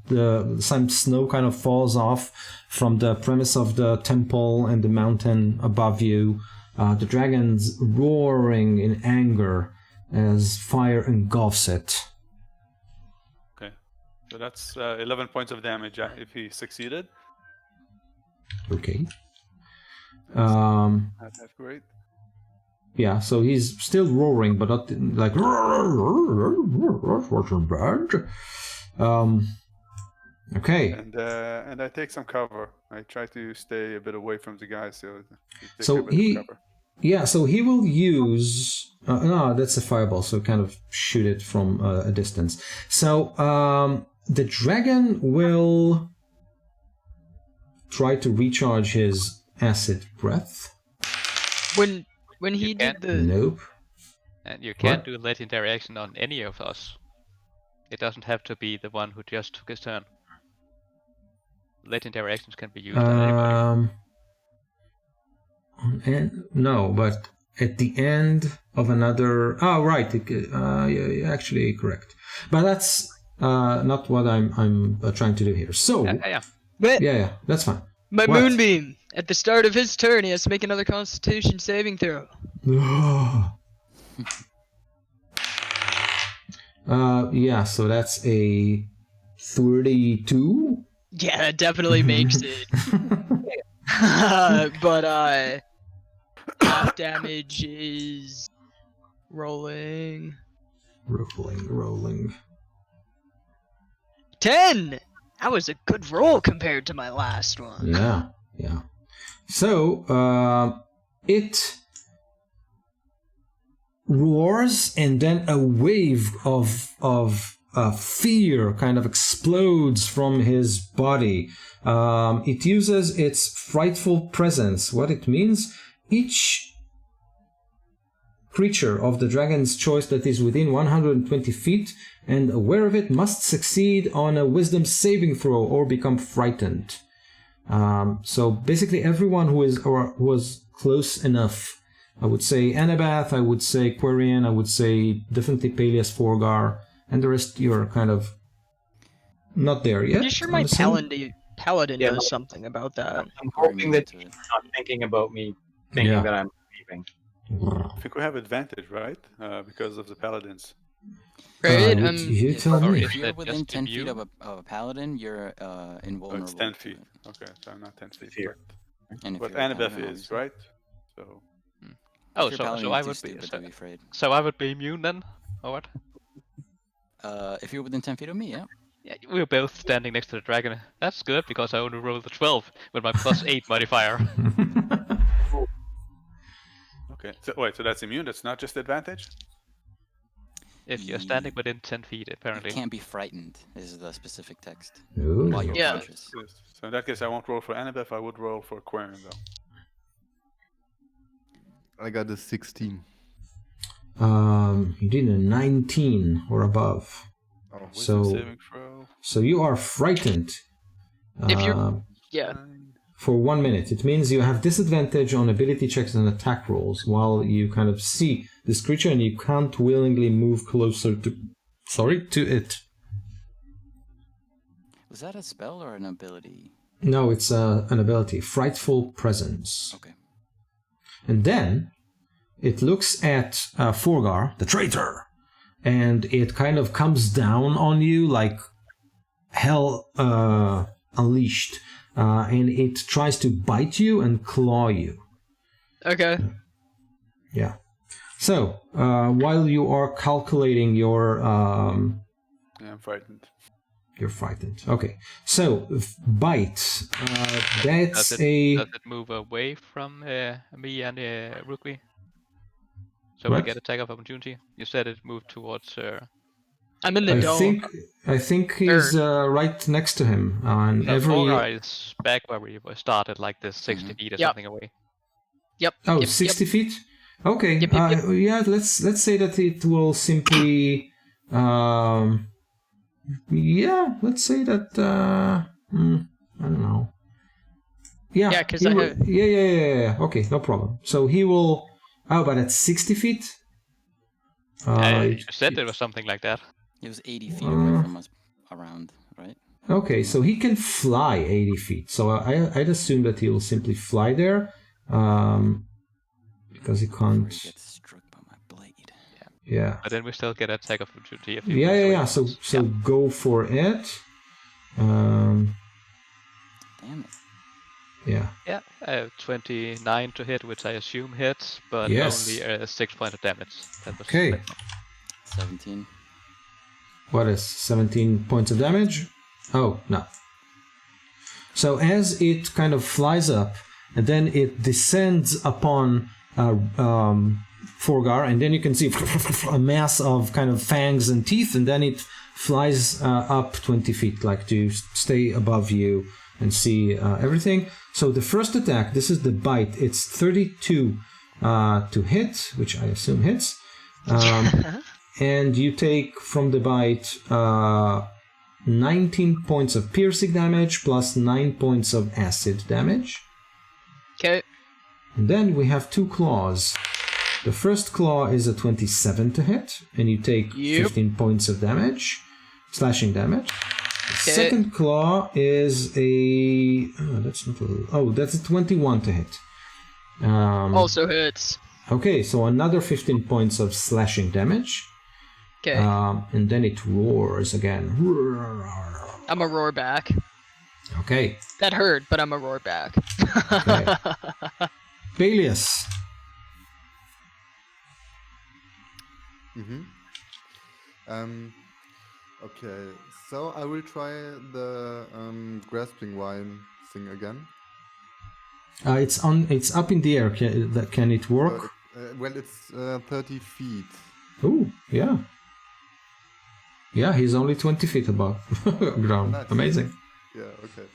some snow kind of falls off from the premise of the temple and the mountain above you. The dragon's roaring in anger as fire engulfs it. Okay. So that's 11 points of damage if he succeeded. Okay. That's great. Yeah, so he's still roaring, but not like okay. And I take some cover. I try to stay a bit away from the guys, so So a bit of cover. so he will use no, that's a fireball, so kind of shoot it from a distance. So the dragon will try to recharge his acid breath. When he You did can't- the Nope. And you can't What? do legendary action on any of us. It doesn't have to be the one who just took his turn. Legendary actions can be used on anybody. And no, but at the end of another. Oh, right. You're actually correct. But that's not what I'm trying to do here. So Yeah. but yeah, that's fine. my What? moonbeam at the start of his turn, he has to make another Constitution saving throw. Yeah, so that's a 32. Yeah, that definitely makes it. But half damage is rolling Rolling. 10. That was a good roll compared to my last one. Yeah. So it roars, and then a wave of fear kind of explodes from his body. It uses its frightful presence. What it means, each creature of the dragon's choice that is within 120 feet and aware of it must succeed on a wisdom saving throw or become frightened. So basically everyone who was close enough, I would say Annabeth, I would say Quarian, I would say definitely Peleus, Forgar, and the rest you're kind of not there yet. Pretty sure my paladin knows something about that. I'm hoping that he's not thinking about me thinking that I'm leaving. I think we have advantage, right? Because of the paladins. Right? You tell me. If you're within 10 feet of a paladin, you're invulnerable. Oh, it's 10 feet. Okay, so I'm not 10 feet. Here. And if But you're a Annabeth paladin, is, right? So Oh, if you're so paladin, I you're too would be stupid to be afraid. so I would be immune then, or what? If you're within 10 feet of me, yeah. Yeah, we're both standing next to the dragon. That's good because I only rolled a 12 with my +8 modifier. okay. So wait, so that's immune. That's not just advantage. If you're standing within 10 feet, apparently. You can't be frightened, is the specific text. Ooh. While you're Yeah. conscious. So in that case, I won't roll for Annabeth. I would roll for Quarian though. I got a 16. You did a 19 or above. Oh, So, Saving throw. so you are frightened. If you're- Yeah. 9. For 1 minute. It means you have disadvantage on ability checks and attack rolls while you kind of see this creature and you can't willingly move closer to it. Was that a spell or an ability? No, it's an ability. Frightful Presence. Okay. And then it looks at Forgar, the traitor, and it kind of comes down on you like hell unleashed. And it tries to bite you and claw you. Okay. Yeah. So, while you are calculating your... Yeah, I'm frightened. You're frightened. Okay. So, bite. That's Does a... it move away from me and Rukli? So What? we get attack of opportunity? You said it moved towards... I'm in the dome. I think he's right next to him. And Forgar is back where we started, like this 60 feet or Yep. something away. Yep. Oh, yep, 60 feet? Okay. Yep, yep, yep. Yeah, let's say that it will simply... yeah, let's say that... I don't know. Yeah, Yeah, 'cause he I will- have- Yeah. Okay, no problem. So he will... Oh, but at 60 feet? You said there was something like that. He was 80 feet away from us around, right? Okay, so he can fly 80 feet. So I'd assume that he will simply fly there. Because he Before he can't... gets struck by my blade. Yeah. But then we still get attack of opportunity if you Yeah. move away. So go for it. Damn it. Yeah. Yeah, 29 to hit, which I assume hits, but Yes. only 6 points of damage. That was Okay. 17. What is 17 points of damage? Oh, no. So as it kind of flies up, and then it descends upon Forgar, and then you can see a mass of kind of fangs and teeth, and then it flies up 20 feet, like to stay above you and see everything. So the first attack, this is the bite, it's 32 to hit, which I assume hits. And you take from the bite 19 points of piercing damage plus 9 points of acid damage. Okay. And then we have 2 claws. The first claw is a 27 to hit, and you take 15 points of damage, slashing damage. The second claw is a... that's a 21 to hit. Also hits. Okay, so another 15 points of slashing damage. Okay. And then it roars again. I'm a roar back. Okay. That hurt, but I'm a roar back. Okay. Peleus. Okay, so I will try the grasping wine thing again. It's up in the air. Can it work? Well, it's 30 feet. Oh, yeah. Yeah, he's only 20 feet above ground. Nice. Amazing. Yeah, okay.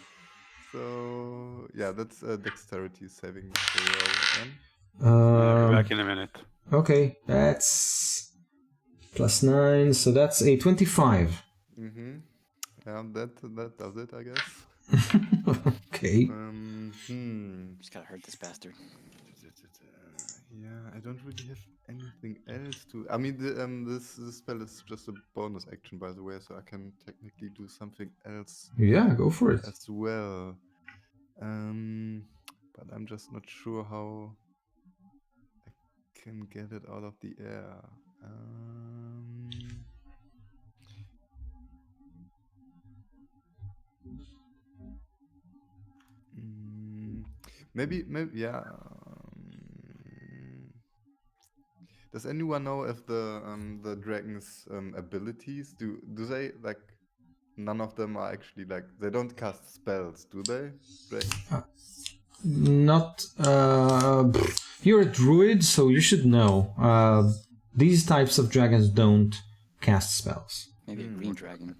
So, yeah, that's a dexterity saving throw again. I'll be back in a minute. Okay, that's +9, so that's a 25. Mm-hmm. Yeah, that does it, I guess. Okay. Just gotta hurt this bastard. Yeah, I don't really have anything else to. I mean, this spell is just a bonus action, by the way, so I can technically do something else Yeah, go for it. as well. But I'm just not sure how I can get it out of the air. Maybe, yeah. Does anyone know if the dragon's abilities do they like? None of them are actually like they don't cast spells, do they? Dragons? Not. You're a druid, so you should know. These types of dragons don't cast spells. Maybe a green dragon.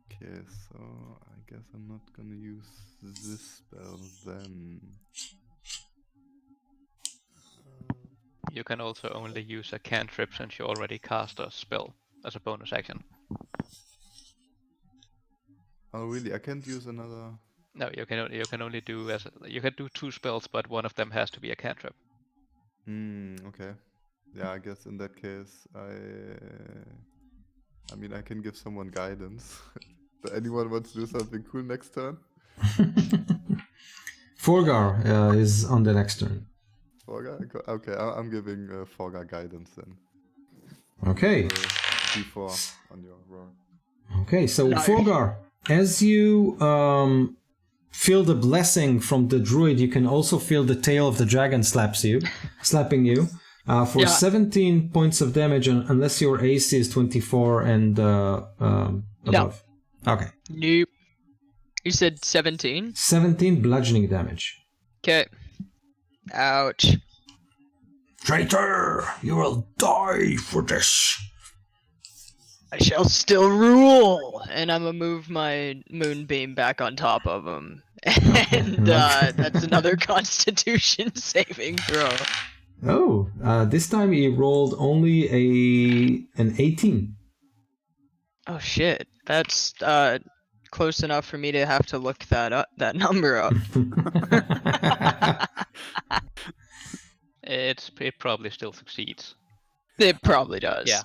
Okay, so I guess I'm not gonna use this spell then. You can also only use a cantrip since you already cast a spell as a bonus action. Oh really? I can't use another. No, you can only do you can do 2 spells, but one of them has to be a cantrip. Okay. Yeah, I guess in that case I mean I can give someone guidance. Anyone wants to do something cool next turn? Forgar is on the next turn. Forgar? Okay, I'm giving Forgar guidance then. Okay. D4 on your roll. Okay, so Nice. Forgar, as you feel the blessing from the druid, you can also feel the tail of the dragon slapping you for 17 points of damage, unless your AC is 24 and above. Okay. Nope. You said 17? 17 bludgeoning damage. Okay. Ouch. Traitor, you will die for this. I shall still rule! And I'm gonna move my moonbeam back on top of him. And that's another constitution saving throw. Oh, this time he rolled only an 18. Oh shit. That's close enough for me to have to look that number up. It probably still succeeds. It probably does. Yeah,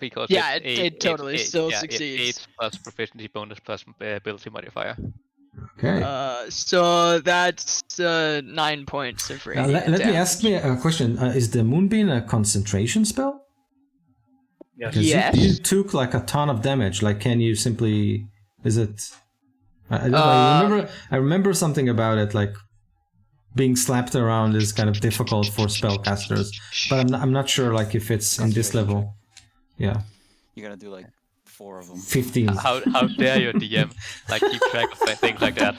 because Yeah, it's it totally still It's succeeds. 8 plus proficiency bonus plus ability modifier. Okay. So that's 9 points of radiant Let me damage. ask me a question. Is the Moonbeam a concentration spell? Yes. Because Yes. you took like a ton of damage. Like, can you simply? Is it? I don't know. I remember something about it. Like, being slapped around is kind of difficult for spellcasters. But I'm not sure. Like, if it's in this level. Yeah. You gotta do like 4 of them. 15. How dare your DM like keep track of things like that?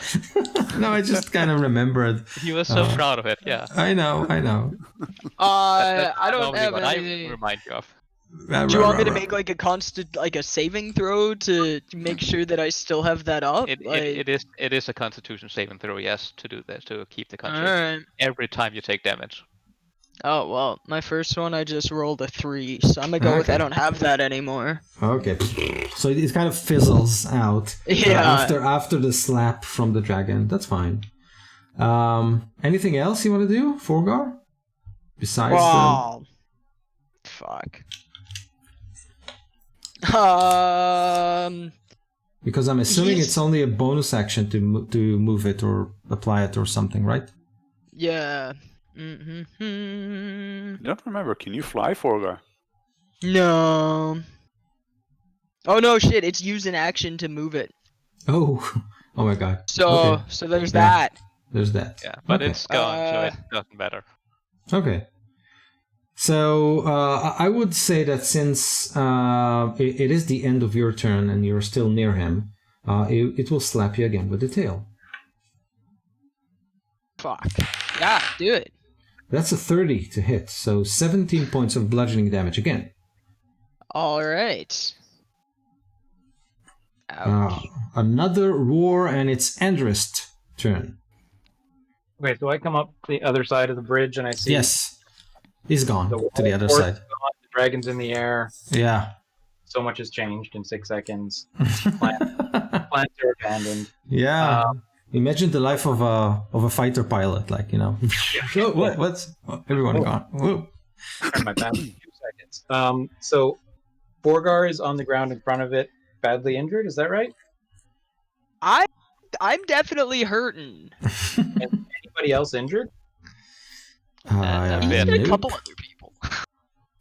No, I just kind of remembered. He was so proud of it. Yeah. I know. That's I don't normally have what any. I remind you of. Do you want me to make like a a saving throw to make sure that I still have that up? It is a Constitution saving throw, yes, to do this, to keep the concentration Alright. every time you take damage. Oh well, my first one I just rolled a 3, so I'm gonna go with I don't have that anymore. Okay. So it kind of fizzles out Yeah. after the slap from the dragon. That's fine. Anything else you want to do, Forgar? Besides Wow. Fuck. because I'm assuming Yes. it's only a bonus action to move it or apply it or something, right? Yeah. I don't remember. Can you fly, Forgar? No. Oh no, shit! It's use an action to move it. Oh, oh my god. So Okay. so there's Yeah. that. There's that. Yeah, but Okay. it's gone, so it doesn't matter. Okay. So I would say that since it is the end of your turn and you're still near him, it will slap you again with the tail. Fuck. Yeah, do it. That's a 30 to hit, so 17 points of bludgeoning damage again. All right. Ouch. Another roar, and it's Andrist' turn. Okay, so I come up the other side of the bridge and I see Yes, he's gone the to the other horse side. is gone, the dragon's in the air. Yeah. So much has changed in 6 seconds. Plants are abandoned. Yeah. Imagine the life of a fighter pilot, like, you know. Oh, what's everyone gone? Whoa. Turn my back in 2 seconds. So Borgar is on the ground in front of it, badly injured. Is that right? I'm definitely hurting. Anybody else injured? He's hit a Nope. couple other people.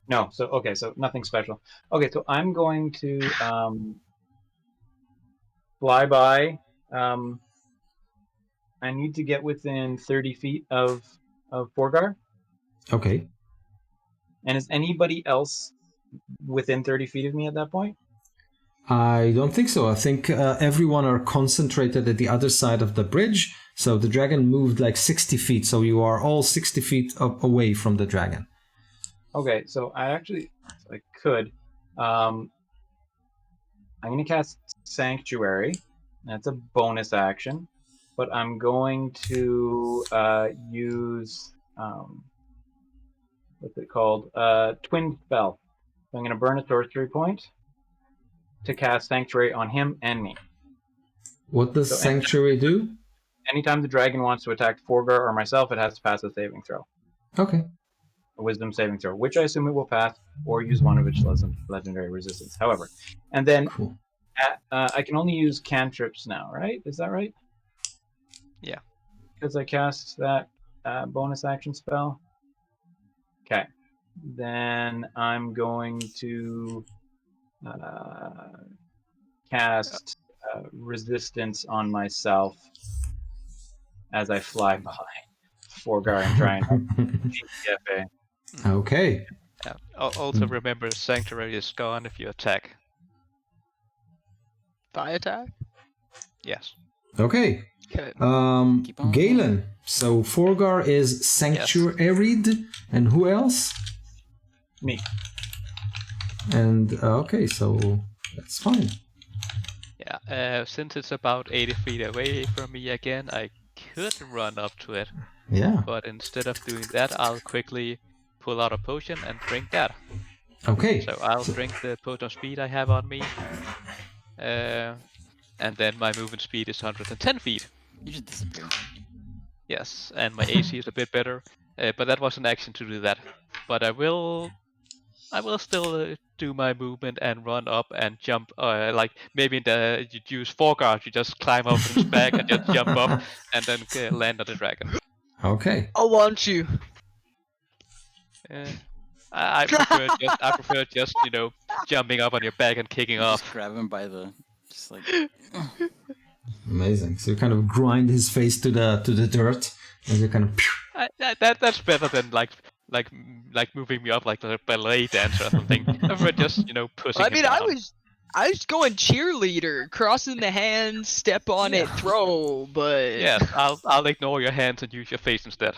No. So okay. So nothing special. Okay. So I'm going to fly by. I need to get within 30 feet of Borgar. Okay. And is anybody else within 30 feet of me at that point? I don't think so. I think everyone are concentrated at the other side of the bridge. So the dragon moved like 60 feet. So you are all 60 feet away from the dragon. Okay, so I could. I'm going to cast Sanctuary. That's a bonus action. But I'm going to use, what's it called? Twin Spell. So I'm going to burn a sorcery point to cast Sanctuary on him and me. What does So Sanctuary do? Anytime the dragon wants to attack Forgar or myself, it has to pass a saving throw. Okay. A wisdom saving throw, which I assume it will pass, or use one of its legendary resistance. However, and then Cool. I can only use cantrips now, right? Is that right? Yeah. Because I cast that bonus action spell. Okay. Then I'm going to cast resistance on myself as I fly by Forgar and try and GTFA. Okay. Yeah. Also remember, Sanctuary is gone if you attack. By attack? Yes. Okay. Okay. Keep on Galen. So Forgar is sanctuaried, and who else? Me. And okay, so that's fine. Yeah. Since it's about 80 feet away from me again, I could run up to it. Yeah. But instead of doing that, I'll quickly pull out a potion and drink that. Okay. So I'll drink the potion of speed I have on me. And then my movement speed is 110 feet. You just disappear. Yes, and my AC is a bit better. But that was an action to do that. But I will still do my movement and run up and jump. Like maybe you use Forgar, you just climb up his back and just jump up and then land on the dragon. Okay. I'll launch you. I prefer just jumping up on your back and kicking off. Just grab him by the, just like. Amazing. So you kind of grind his face to the dirt, and you kind of. That's better than like moving me up like a ballet dancer or something. I prefer just pushing. I him mean, down. I was going cheerleader, crossing the hands, step on it, throw, but Yes, I'll ignore your hands and use your face instead.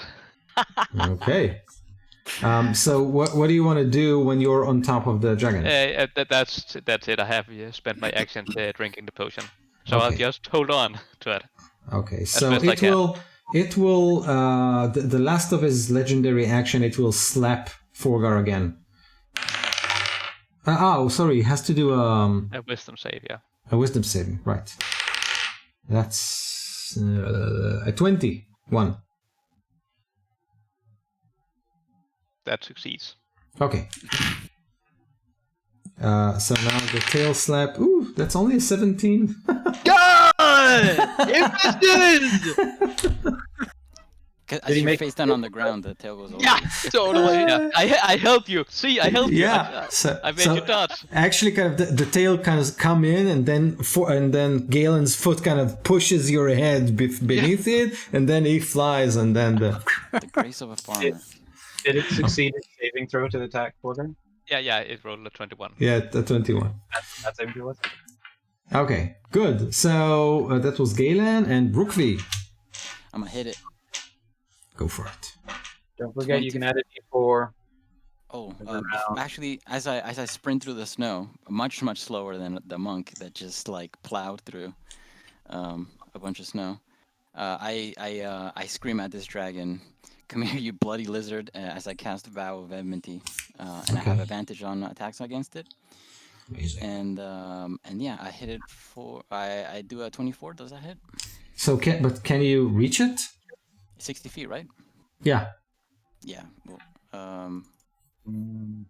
Okay. So what do you want to do when you're on top of the dragon? That's it. I have spent my action drinking the potion, so I'll Okay. just hold on to it. Okay. So best I can. it will the last of his legendary action. It will slap Forgar again. Sorry. He has to do A wisdom save, yeah. a wisdom saving. Right. That's a 21. That succeeds. Okay. So now the tail slap. Ooh, that's only a 17. God! It misses! As you face down on the ground, the tail goes over. Yeah, totally. Yeah, I helped you. See, I helped you. Yeah. I made you dodge. Actually, kind of the tail kind of come in, and then Galen's foot kind of pushes your head beneath it, and then he flies, and then the. The grace of a farmer. Did it succeed in saving throw to the attack Forgar? Yeah, it rolled a 21. Yeah, the 21. That's saving throw. Okay, good. So that was Galen and Brookly. I'm gonna hit it. Go for it. Don't forget you can add a d4. Oh, Around. actually, as I sprint through the snow, much slower than the monk that just like plowed through a bunch of snow. I scream at this dragon, "Come here, you bloody lizard!" As I cast Vow of Enmity, and I have Okay. advantage on attacks against it. Amazing. And yeah, I hit it for I do a 24. Does that hit? So can you reach it? 60 feet, right? Yeah. Yeah. Well, Mm,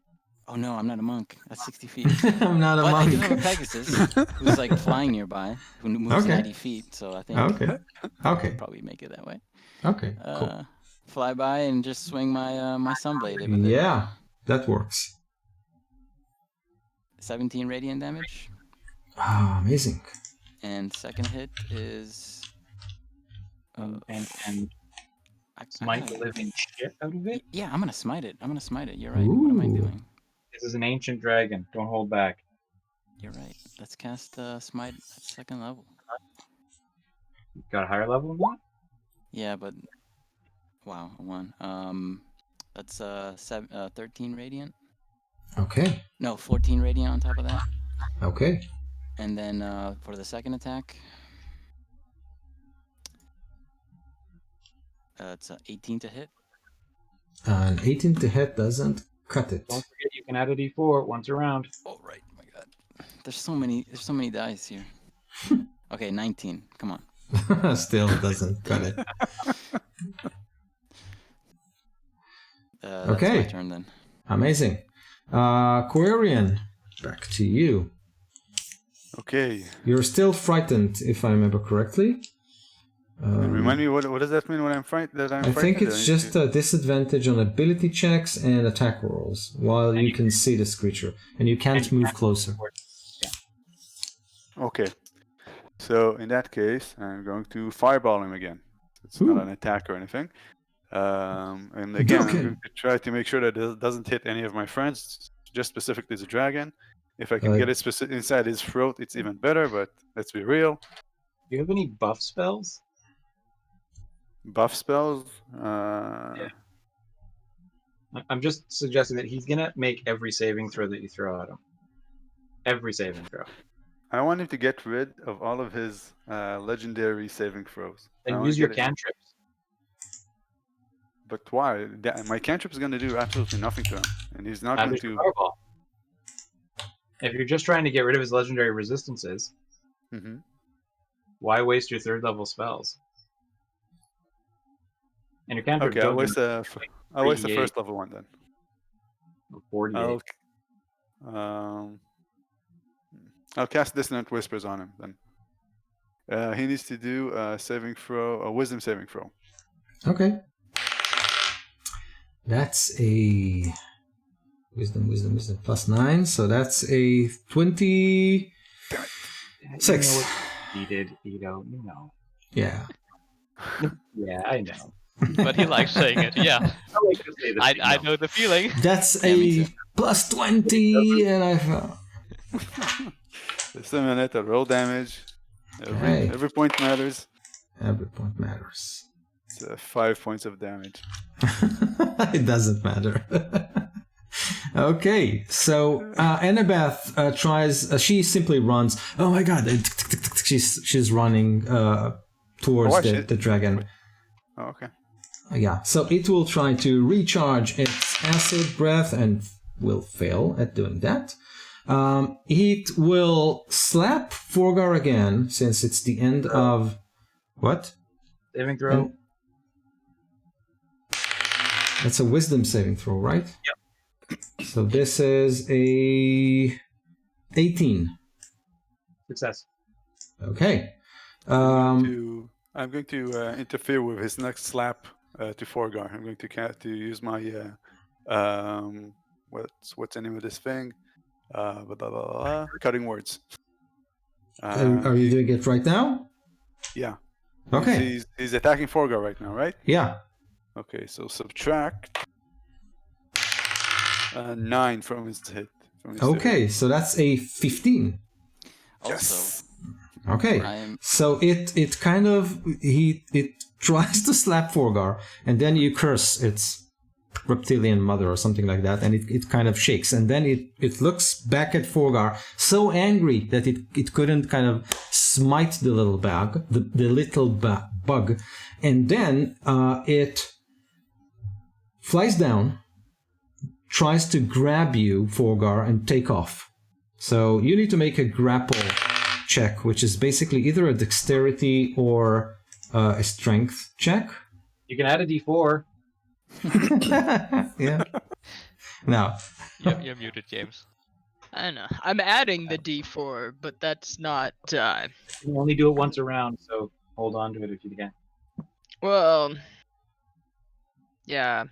oh no, I'm not a monk. That's 60 feet. I'm not a But I do monk. have a Pegasus who's like flying nearby, who moves Okay. 90 feet. So I think Okay. I'll Okay. probably make it that way. Okay. Cool. Fly by and just swing my my sunblade with it. Yeah, that works. 17 radiant damage, Ah, amazing. and second hit is and I smite the gotta- living shit out of it. Yeah, I'm gonna smite it. You're right. What am I Ooh. doing? This is an ancient dragon. Don't hold back. You're right. Let's cast smite at second level. You got a higher level than that? Yeah, but wow, a 1. That's 13 radiant. Okay. No, 14 radiant on top of that. Okay. And then for the second attack, it's 18 to hit. An 18 to hit doesn't cut it. Don't forget you can add a d4 once around. Oh right, my God. There's so many dice here. Okay, 19. Come on. Still doesn't cut it. That's Okay. my turn then. Amazing. Quarian, back to you. Okay. You're still frightened, if I remember correctly. Remind me, what does that mean when I'm frightened? I think it's just a disadvantage on ability checks and attack rolls while you can see this creature, and you can't move closer. Okay. So in that case, I'm going to fireball him again. It's Ooh. not an attack or anything. And again, Okay. I'm going to try to make sure that it doesn't hit any of my friends, just specifically the dragon. If I can get it inside his throat, it's even better, but let's be real. Do you have any buff spells? Buff spells? I'm just suggesting that he's gonna make every saving throw that you throw at him. Every saving throw. I want him to get rid of all of his legendary saving throws. I And wanna use your get it- cantrips. But why? My cantrip is going to do absolutely nothing to him. And he's not Add going it to to... fireball. If you're just trying to get rid of his legendary resistances, Mhm. why waste your third level spells? And your cantrip Okay, I'll don't waste do the 38. first level one then. 48. I'll cast Dissonant Whispers on him then. He needs to do a wisdom saving throw. Okay. That's a wisdom +9, so that's a 26. You know what he did, Ito, you know. Yeah. Yeah, I know. But he likes saying it. Yeah, I like to say that. I know the feeling. That's Yeah, me a too. +20, and I fell. Disseminate a roll damage. Okay. Every point matters. Every point matters. It's 5 points of damage. It doesn't matter. Okay, so Annabeth tries. She simply runs. Oh my God! She's running towards the dragon. Oh, okay. Yeah, so it will try to recharge its acid breath and will fail at doing that. It will slap Forgar again since it's the end of what? Saving throw. That's a wisdom saving throw, right? Yep. So this is a 18. Success. Okay. I'm going to interfere with his next slap to Forgar. I'm going to use my what's the name of this thing? Cutting words. Are you doing it right now? Yeah. Okay. He's attacking Forgar right now, right? Yeah. Okay, so subtract 9 from his hit. Okay, so that's a 15. Also, Okay. I'm So it kind of it tries to slap Forgar, and then you curse its reptilian mother or something like that, and it kind of shakes, and then it looks back at Forgar, so angry that it couldn't kind of smite the little bug, the little bug, and then it flies down, tries to grab you, Forgar, and take off. So you need to make a grapple check, which is basically either a dexterity or a strength check. You can add a D4. Yeah. No. You're muted, James. I don't know. I'm adding the D4, but that's not. You can only do it once around, so hold on to it if you can. Well. Yeah.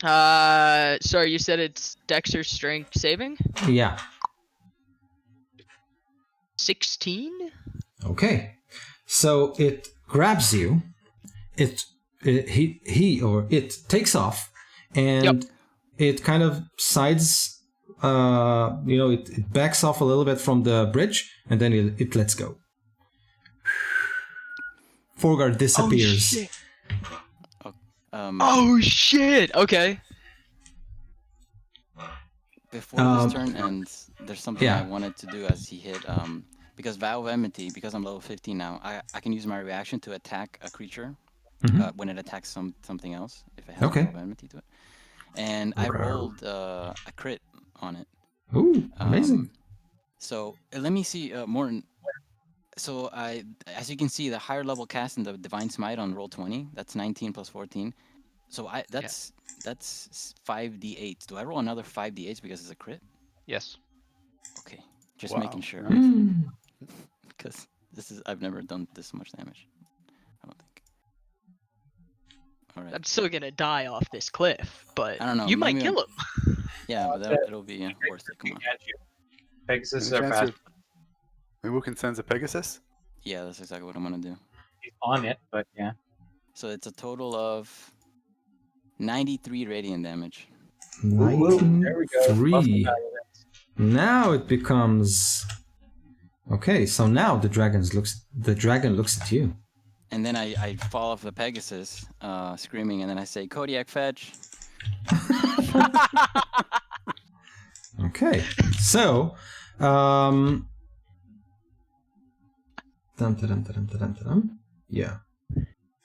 Sorry, you said it's Dex or Strength saving? Yeah. 16? Okay. So it grabs you. It takes off, and it kind of sides. It backs off a little bit from the bridge, and then it lets go. Forgar disappears. Oh shit! Okay. Before this turn ends, there's something I wanted to do as he hit. Because Vow of Enmity, because I'm level 15 now, I can use my reaction to attack a creature when it attacks something else, if it has Vow of Enmity to it. And I rolled a crit on it. Ooh, amazing. So let me see, Morton. So as you can see, the higher level cast in the Divine Smite on roll 20, that's 19 plus 14. So that's 5d8. Do I roll another 5d8 because it's a crit? Yes. Okay, just making sure. Because I've never done this much damage. I don't think. All right. I'm still gonna die off this cliff, but I don't know. you might kill him. Yeah, but it'll be worth it. Come on. Pegasus are fast. Maybe we can send the Pegasus? Yeah, that's exactly what I'm gonna do. He's on it, but yeah. So it's a total of 93 radiant damage. 93. Now it becomes. Okay, so now the dragon looks at you. And then I fall off the Pegasus, screaming, and then I say, Kodiak, fetch. Okay, so yeah.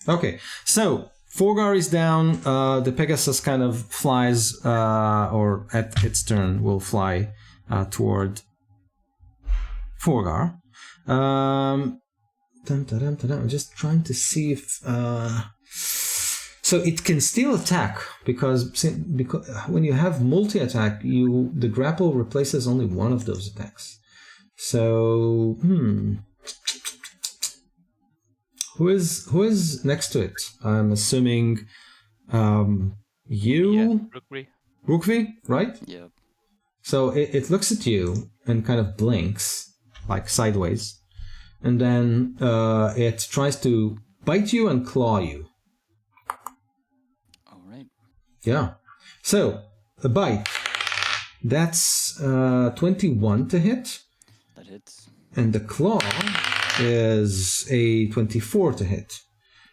Okay, so Forgar is down. The Pegasus kind of flies, or at its turn will fly toward Forgar. I'm just trying to see if so it can still attack because when you have multi-attack, the grapple replaces only one of those attacks. So who is next to it? I'm assuming you, Rukvi, right? Yep. So it looks at you and kind of blinks, like sideways, and then it tries to bite you and claw you. All right. Yeah. So the bite, that's 21 to hit. That hits. And the claw is a 24 to hit.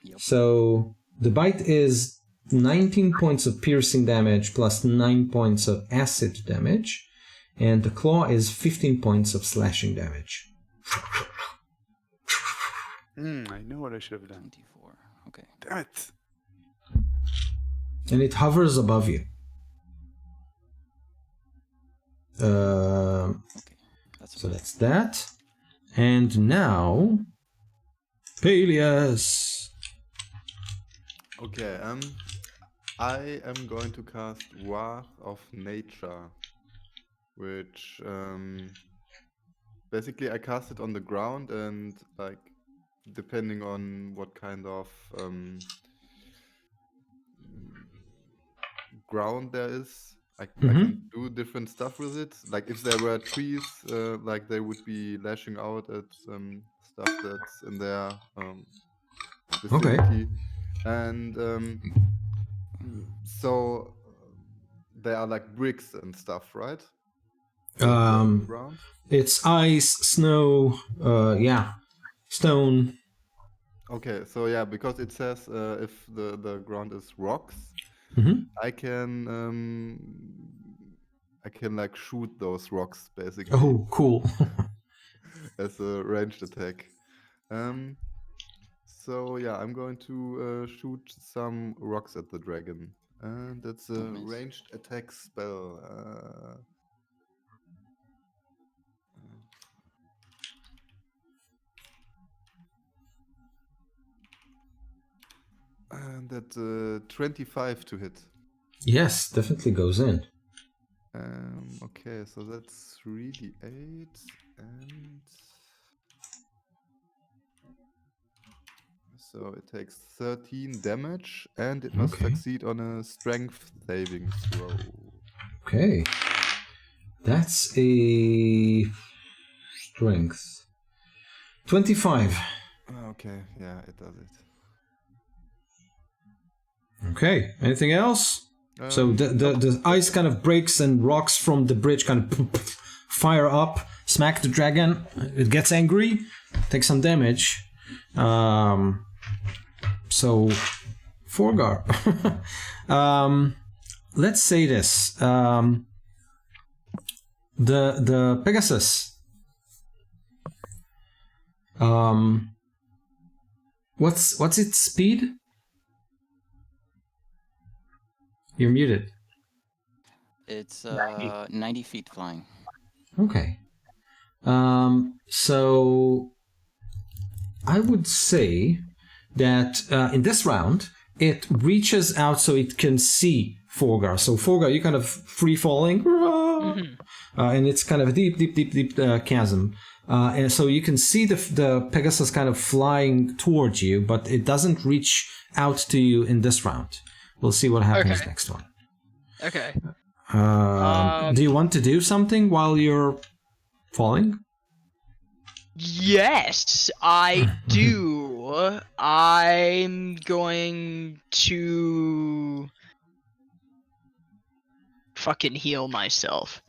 Yep. So the bite is 19 points of piercing damage plus 9 points of acid damage. And the claw is 15 points of slashing damage. I know what I should have done. 24. Okay. Damn it. And it hovers above you. Okay. That's that. And now, Peleus. Okay, I am going to cast Wrath of Nature, which basically I cast it on the ground, and like depending on what kind of ground there is, I can do different stuff with it. Like if there were trees, like they would be lashing out at stuff that's in their vicinity. Okay. And so they are like bricks and stuff, right? Ground? It's ice, snow, stone. Okay, so yeah, because it says if the ground is rocks, Mhm. I can like shoot those rocks basically Oh, cool. as a ranged attack. So yeah, I'm going to shoot some rocks at the dragon, and that's a Nice. ranged attack spell. And that's 25 to hit. Yes, definitely goes in. Okay, so that's 3d8 and so it takes 13 damage and it must Okay. succeed on a strength saving throw. Okay. That's a strength. 25. Okay, yeah, it does it. Okay. Anything else? So the ice kind of breaks and rocks from the bridge kind of fire up, smack the dragon. It gets angry, takes some damage. So, Forgar. Let's say this. The Pegasus. What's its speed? You're muted. It's 90 feet flying. Okay. So I would say that in this round, it reaches out so it can see Forgar. So Forgar, you're kind of free falling, and it's kind of a deep chasm. And so you can see the Pegasus kind of flying towards you, but it doesn't reach out to you in this round. We'll see what happens Okay. next one. Okay. Do you want to do something while you're falling? Yes, I do. I'm going to fucking heal myself.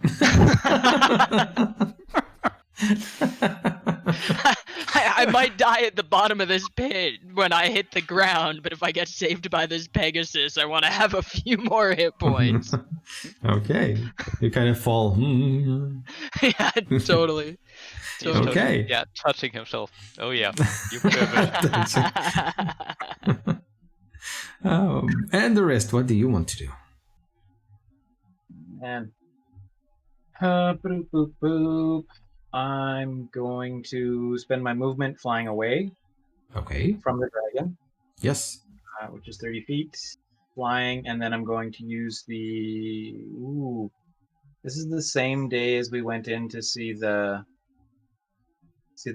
I might die at the bottom of this pit when I hit the ground, but if I get saved by this Pegasus, I want to have a few more hit points. Okay. You kind of fall. Yeah, totally. He's Okay. touching himself. Oh yeah, you pervert. And the rest, what do you want to do? And boop, boop, boop. I'm going to spend my movement flying away Okay. from the dragon, Yes. which is 30 feet, flying, and then I'm going to use the. Ooh, this is the same day as we went in to see the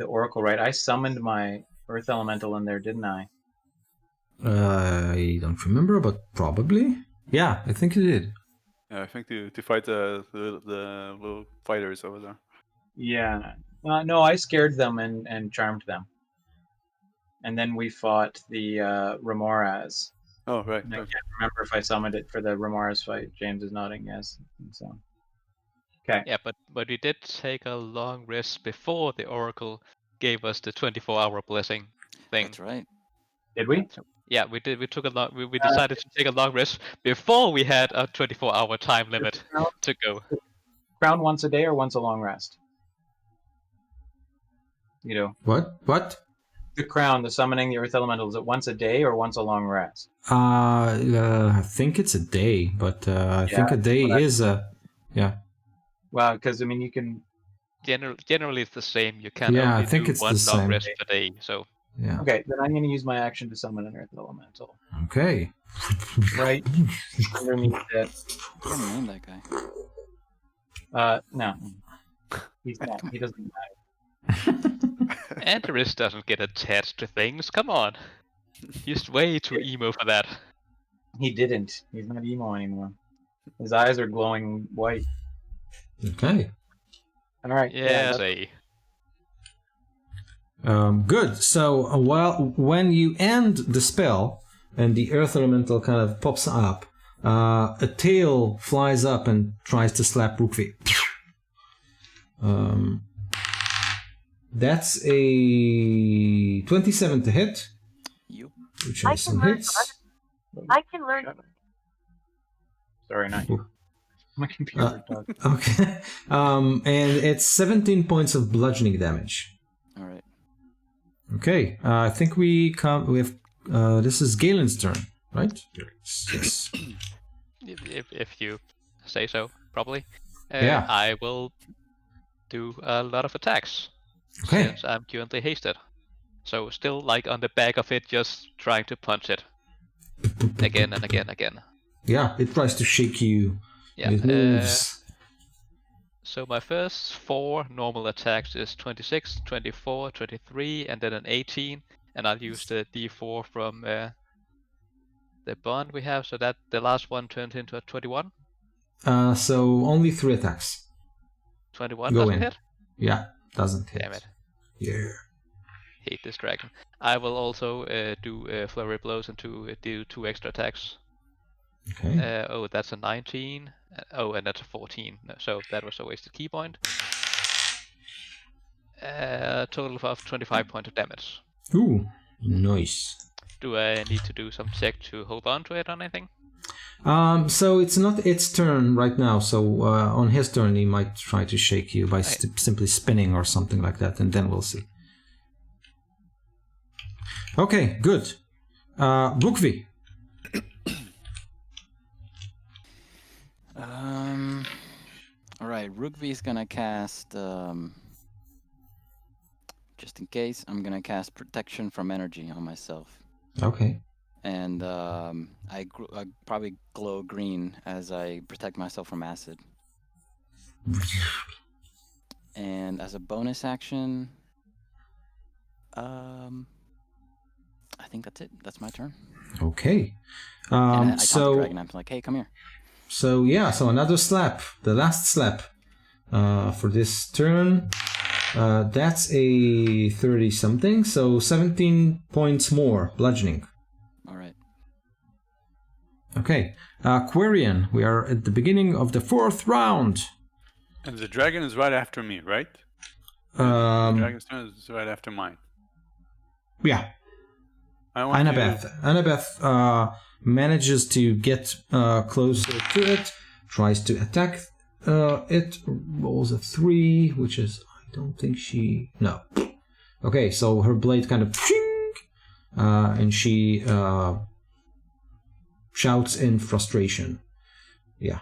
oracle, right? I summoned my earth elemental in there, didn't I? I don't remember, but probably. Yeah, I think you did. Yeah, I think to fight the little fighters over there. Yeah. No, I scared them and charmed them. And then we fought the Remoras. Oh, right. And I right. can't remember if I summoned it for the Remoras fight. James is nodding yes. So. Okay. Yeah, but we did take a long rest before the Oracle gave us the 24-hour blessing thing. That's right. Did we? Yeah, we did. We took a long. We decided to take a long rest before we had a 24-hour time limit to go. Crown once a day or once a long rest? You know, What? the crown, the summoning the earth elemental, is it once a day or once a long rest? I think it's a day, but I think a day is a. Yeah. Well, because I mean, you can. Generally, it's the same. You can Yeah, only I think do it's one the long same. rest a day. So Yeah. Okay, then I'm going to use my action to summon an earth elemental. Okay. Right underneath it. You didn't name that guy. No, he's not. He doesn't matter. Antares doesn't get attached to things. Come on, he's way too emo for that. He didn't. He's not emo anymore. His eyes are glowing white. Okay. All right. Yeah, Good. So when you end the spell and the earth elemental kind of pops up, a tail flies up and tries to slap Brookvi. That's a 27 to hit. which I is can some learn hits. I can learn. Sorry, not you. My computer does. Okay. And it's 17 points of bludgeoning damage. All right. Okay. I think we have. This is Galen's turn, right? Yes. If you say so, probably. Yeah. I will do a lot of attacks. Okay. Since I'm currently hasted. So still like on the back of it, just trying to punch it. Again and again and again. Yeah, it tries to shake you. Yeah. It moves. So my first 4 normal attacks is 26, 24, 23, and then an 18. And I'll use the D4 from the bond we have, so that the last one turns into a 21. So only 3 attacks. 21 Go doesn't in. hit? Yeah, doesn't hit. Damn it. Yeah. Hate this dragon. I will also do flurry blows and do 2 extra attacks. Okay. Oh, that's a 19. Oh, and that's a 14. So that was a wasted key point. Total of 25 points of damage. Ooh, nice. Do I need to do some check to hold on to it or anything? So it's not its turn right now. So on his turn, he might try to shake you by simply spinning or something like that, and then we'll see. Okay, good. Brookvi. All right. Rookvi is gonna cast. Just in case, I'm gonna cast protection from energy on myself. Okay. And I probably glow green as I protect myself from acid. And as a bonus action, I think that's it. That's my turn. Okay. And I talk to the So dragon. I'm like, hey, come here. so yeah. So another slap. The last slap for this turn. That's a 30 something. So 17 points more bludgeoning. All right. Okay. Quarian, we are at the beginning of the 4th round. And the dragon is right after me, right? The dragon's turn is right after mine. Yeah. I want Annabeth manages to get closer to it, tries to attack it, rolls a 3, which is, I don't think she... No. Okay, so her blade kind of... and she shouts in frustration. Yeah.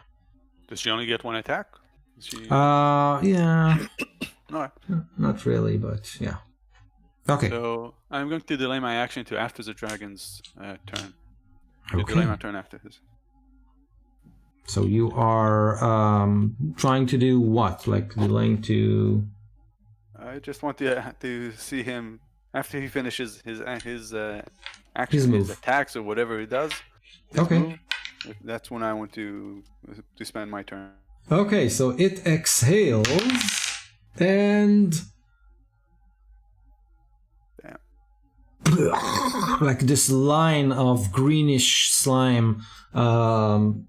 Does she only get 1 attack? Is she... Yeah. No. Not really, but yeah. Okay. So I'm going to delay my action to after the dragon's turn. Okay. Delay my turn after his. So you are trying to do what? Like delaying to... I just want to see him after he finishes his action, His move. his attacks or whatever he does. his Okay. move, that's when I want to spend my turn. Okay, so it exhales and... like this line of greenish slime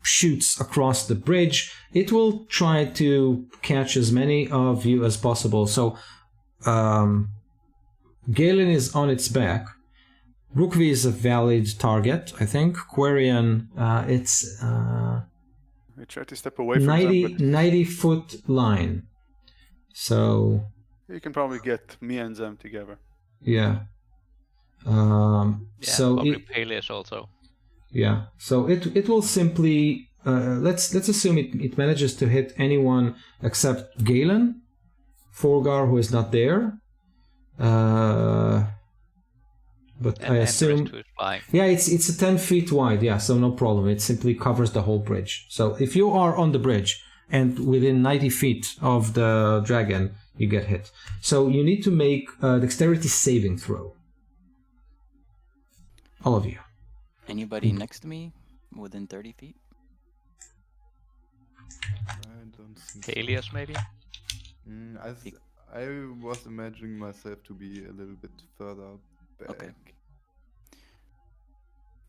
shoots across the bridge. It will try to catch as many of you as possible. So Galen is on its back. Brookvi is a valid target, I think. Quarian, it's I try to step away from 90 foot line. So you can probably get me and them together. yeah. So probably Peleus also. yeah, so it will simply let's assume it manages to hit anyone except Galen, Forgar, who is not there. But I assume yeah, it's a 10 feet wide. Yeah, so no problem. It simply covers the whole bridge. So if you are on the bridge and within 90 feet of the dragon, you get hit. So you need to make a dexterity saving throw. All of you. Anybody next to me within 30 feet? I don't think so. Peleus, maybe? I was imagining myself to be a little bit further back. Okay.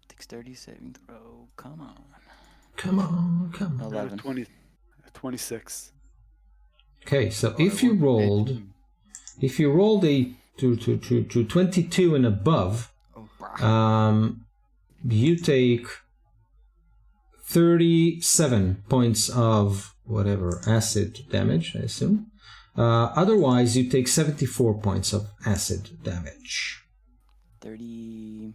Dexterity saving throw. Come on. Come on. 11. 26. Okay, so if you rolled a to 22 and above, you take 37 points of whatever acid damage, I assume. Otherwise, you take 74 points of acid damage. 30.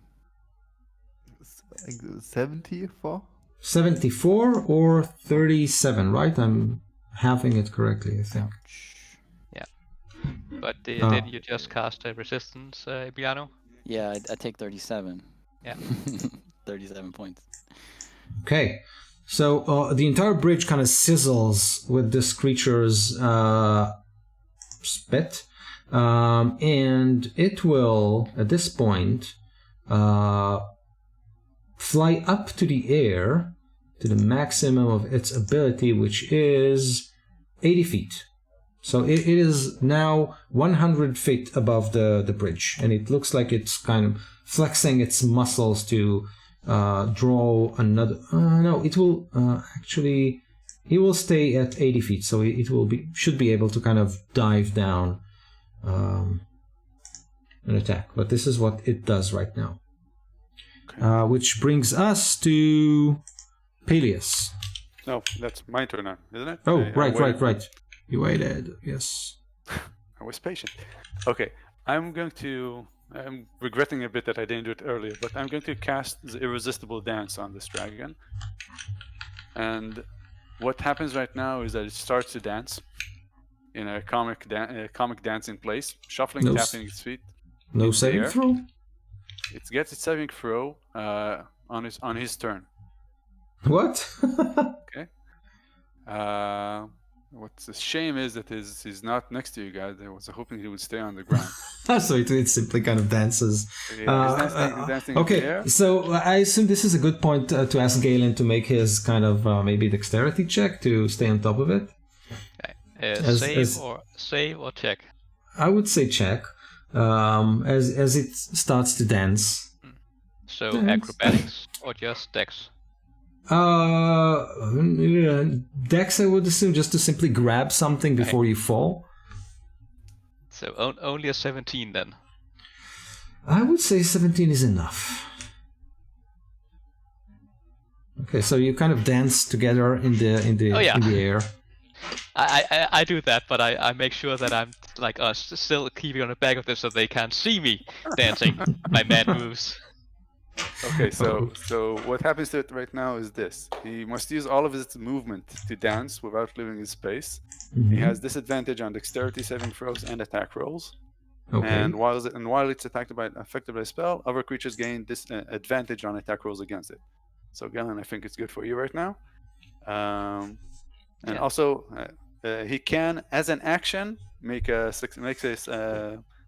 74? 74 or 37, right? I'm having it correctly, I think. But did you just cast a resistance, Emiliano? Yeah, I take 37. Yeah. 37 points. Okay. So the entire bridge kind of sizzles with this creature's spit. And it will, at this point, fly up to the air to the maximum of its ability, which is 80 feet. So it is now 100 feet above the bridge, and it looks like it's kind of flexing its muscles to draw another. No, it will actually. It will stay at 80 feet, so it will should be able to kind of dive down and attack. But this is what it does right now, which brings us to Peleus. No, that's my turn now, isn't it? Oh, right. You waited, yes. I was patient. Okay, I'm regretting a bit that I didn't do it earlier, but I'm going to cast the Irresistible Dance on this dragon. And what happens right now is that it starts to dance in a comic dancing place, shuffling, tapping its feet. No saving throw? It gets its saving throw on his turn. What? Okay. What's a shame is that he's not next to you guys. I was hoping he would stay on the ground. So it simply kind of dances. Yeah, he's dancing in the okay, air. so I assume this is a good point to ask Galen to make his kind of maybe dexterity check to stay on top of it. Okay. Save or check? I would say check. As it starts to dance. So acrobatics or just dex? Dex, I would assume, just to simply grab something before you fall. So only a 17 then. I would say 17 is enough. Okay, so you kind of dance together in the air. I do that, but I make sure that I'm like still keeping on the back of this so they can't see me dancing my mad moves. Okay, so what happens to it right now is this. He must use all of his movement to dance without leaving his space. Mm-hmm. He has disadvantage on dexterity saving throws and attack rolls. Okay. And while it's affected by a spell, other creatures gain advantage on attack rolls against it. So Galen, I think it's good for you right now. And also, he can, as an action, makes a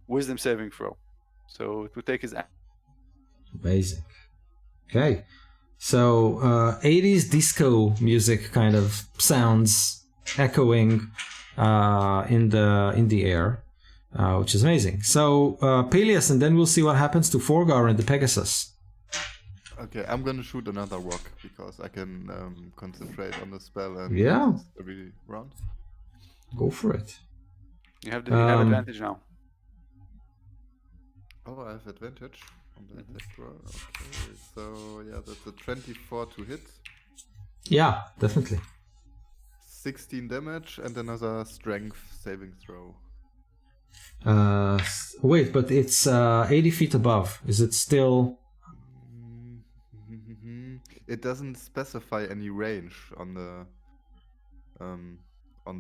wisdom saving throw. So it would take his. Amazing. Okay, so 80s disco music kind of sounds echoing in the air, which is amazing. So Peleus, and then we'll see what happens to Forgar and the Pegasus. Okay, I'm gonna shoot another rock because I can concentrate on the spell and every round. Go for it. You have advantage now. Oh, I have advantage on the attack roll. Okay, so yeah, that's a 24 to hit. Yeah, definitely. 16 damage and another strength saving throw. Wait, but it's 80 feet above. Is it still? It doesn't specify any range on the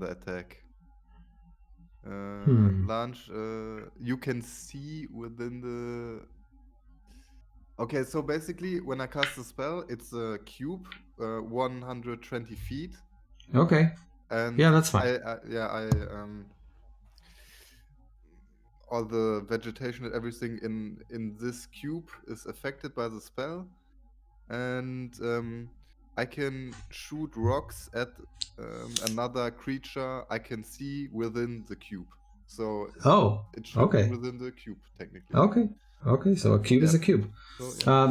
attack. Launch. You can see within the. Okay, so basically, when I cast the spell, it's a cube, 120 feet. Okay. And yeah, that's fine. All the vegetation and everything in this cube is affected by the spell, and I can shoot rocks at another creature I can see within the cube. So it should be within the cube technically. Okay, so a cube is a cube.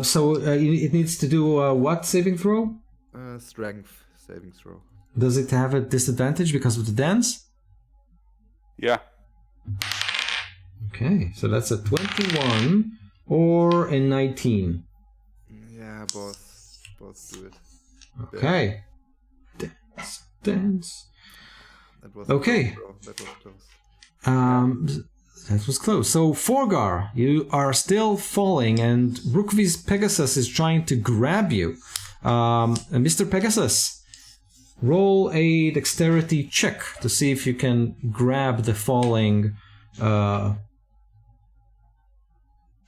So it needs to do what saving throw? Strength saving throw. Does it have a disadvantage because of the dance? Yeah. Okay, so that's a 21 or a 19? Yeah, boss. Boss, do it. Okay. Dance. That was Okay. Close, bro. That was close. That was close. So, Forgar, you are still falling, and Rukvi's Pegasus is trying to grab you. Mr. Pegasus, roll a dexterity check to see if you can grab the falling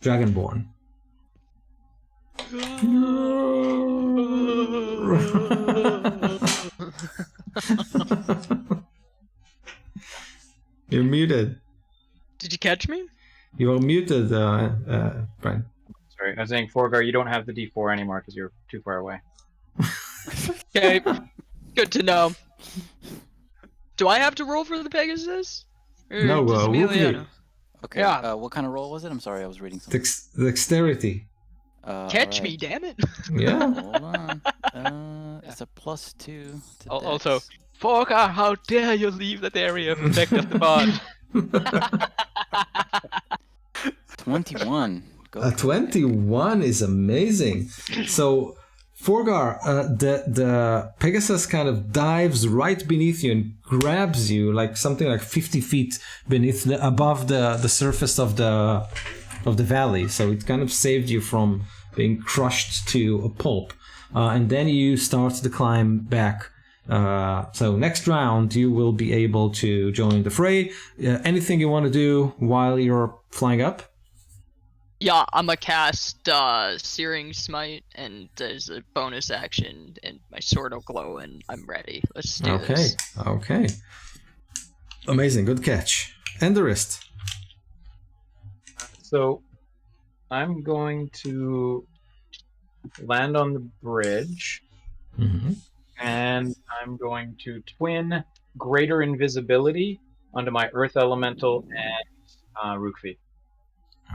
Dragonborn. You're muted. Did you catch me? You are muted, Brian. Sorry, I was saying, Forgar, you don't have the D4 anymore because you're too far away. Okay, good to know. Do I have to roll for the Pegasus? Or No, does Emiliano? Okay. Yeah. What kind of roll was it? I'm sorry, I was reading something. Dexterity. Catch me, damn it! Yeah. Hold on. It's a +2 to Also, Dex. Forgar, how dare you leave that area of effect of the bond? 21. Go A 21 is amazing. So, Forgar, the Pegasus kind of dives right beneath you and grabs you like something like 50 feet above the surface of the valley. So it kind of saved you from being crushed to a pulp. And then you start to climb back. So next round you will be able to join the fray. Anything you want to do while you're flying up? Yeah, I'm gonna cast Searing Smite, and there's a bonus action, and my sword will glow, and I'm ready. Let's do this. Okay. Amazing, good catch. And the wrist. So, I'm going to land on the bridge, Mm-hmm. and I'm going to twin Greater Invisibility onto my Earth Elemental and Rukvi.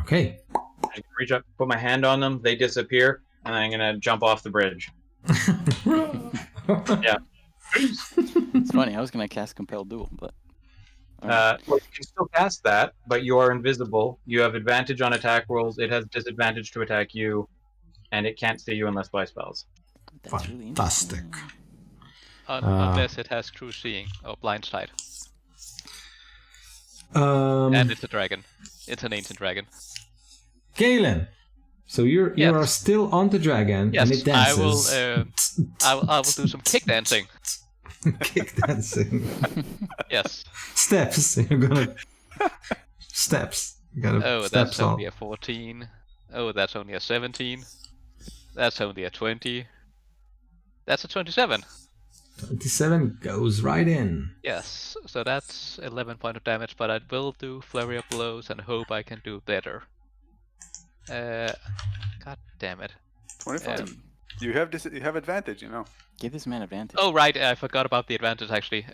Okay. I can reach up, put my hand on them, they disappear, and I'm gonna jump off the bridge. Yeah. It's funny, I was gonna cast Compel Duel, but... Well, you can still cast that, but you are invisible. You have advantage on attack rolls. It has disadvantage to attack you, and it can't see you unless by spells. That's really Fantastic. interesting. Unless it has true seeing or blind sight. Um, And it's a dragon. It's an ancient dragon. Galen. So you Yes. are still on the dragon, Yes, and it dances. I will do some kick dancing. Kick dancing. Yes. Steps. You're gonna steps. You gotta Oh, steps that's all. only a 14. Oh, that's only a 17. That's only a 20. That's a 27. 27 goes right in. Yes, so that's 11 point of damage, but I will do flurry of blows and hope I can do better. God damn it. 25. You have advantage, you know. Give this man advantage. Oh right, I forgot about the advantage actually.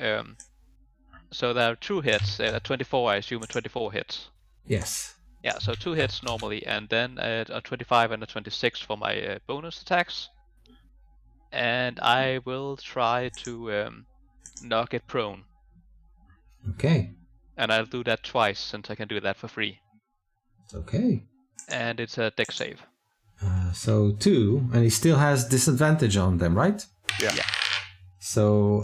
So there are 2 hits. 24, I assume, 24 hits. Yes. Yeah, so 2 hits normally, and then a 25 and a 26 for my bonus attacks. And I will try to knock it prone. Okay. And I'll do that twice, since I can do that for free. Okay. And it's a dex save. So 2, and he still has disadvantage on them, right? Yeah. So,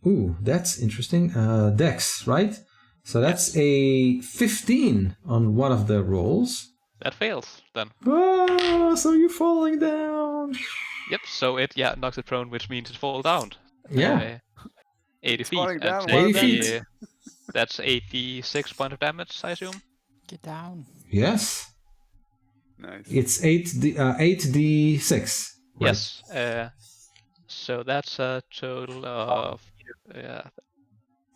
ooh, that's interesting. Dex, right? So that's a 15 on one of the rolls. That fails, then. Oh, so you're falling down. Yep, so it knocks it prone, which means it falls down. Yeah. 80 feet. falling down, And well 80 feet. That's 86 point of damage, I assume. Get down. Yes. Nice. It's 8d6. Right? Yes. So that's a total of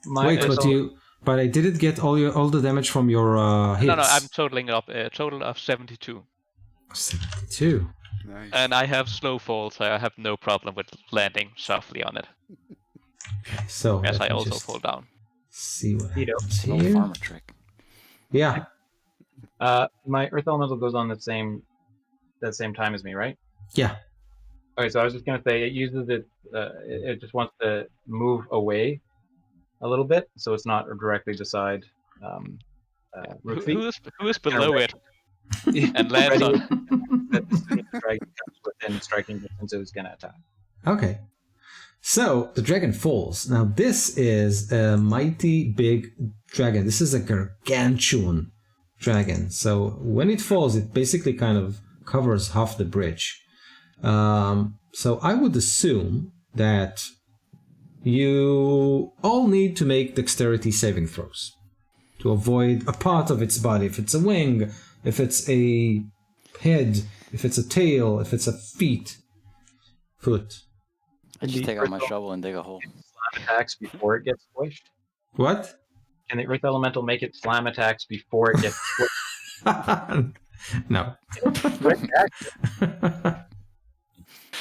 Wait, but I didn't get all the damage from your hits. No, I'm totaling up a total of 72. 72. Nice. And I have slow fall, so I have no problem with landing softly on it. So As let I me also just fall down. see what Neato. happens An old here. farmer trick. Yeah. My Earth Elemental goes on that same time as me, right? Yeah. Okay, so I was just gonna say it uses it. It just wants to move away a little bit, so it's not directly beside Rukvi. Who is below it? and lands Ready. on. That as soon as the dragon comes within striking distance, it was going to attack. Okay. So the dragon falls. Now this is a mighty big dragon. This is a gargantuan dragon. So when it falls, it basically kind of covers half the bridge. So I would assume that you all need to make dexterity saving throws to avoid a part of its body. If it's a wing, if it's a head, if it's a tail, if it's a foot. I just take out my shovel and dig a hole. Slam attacks before it gets squished. What? Can the Earth Elemental make it slam attacks before it gets squished? No.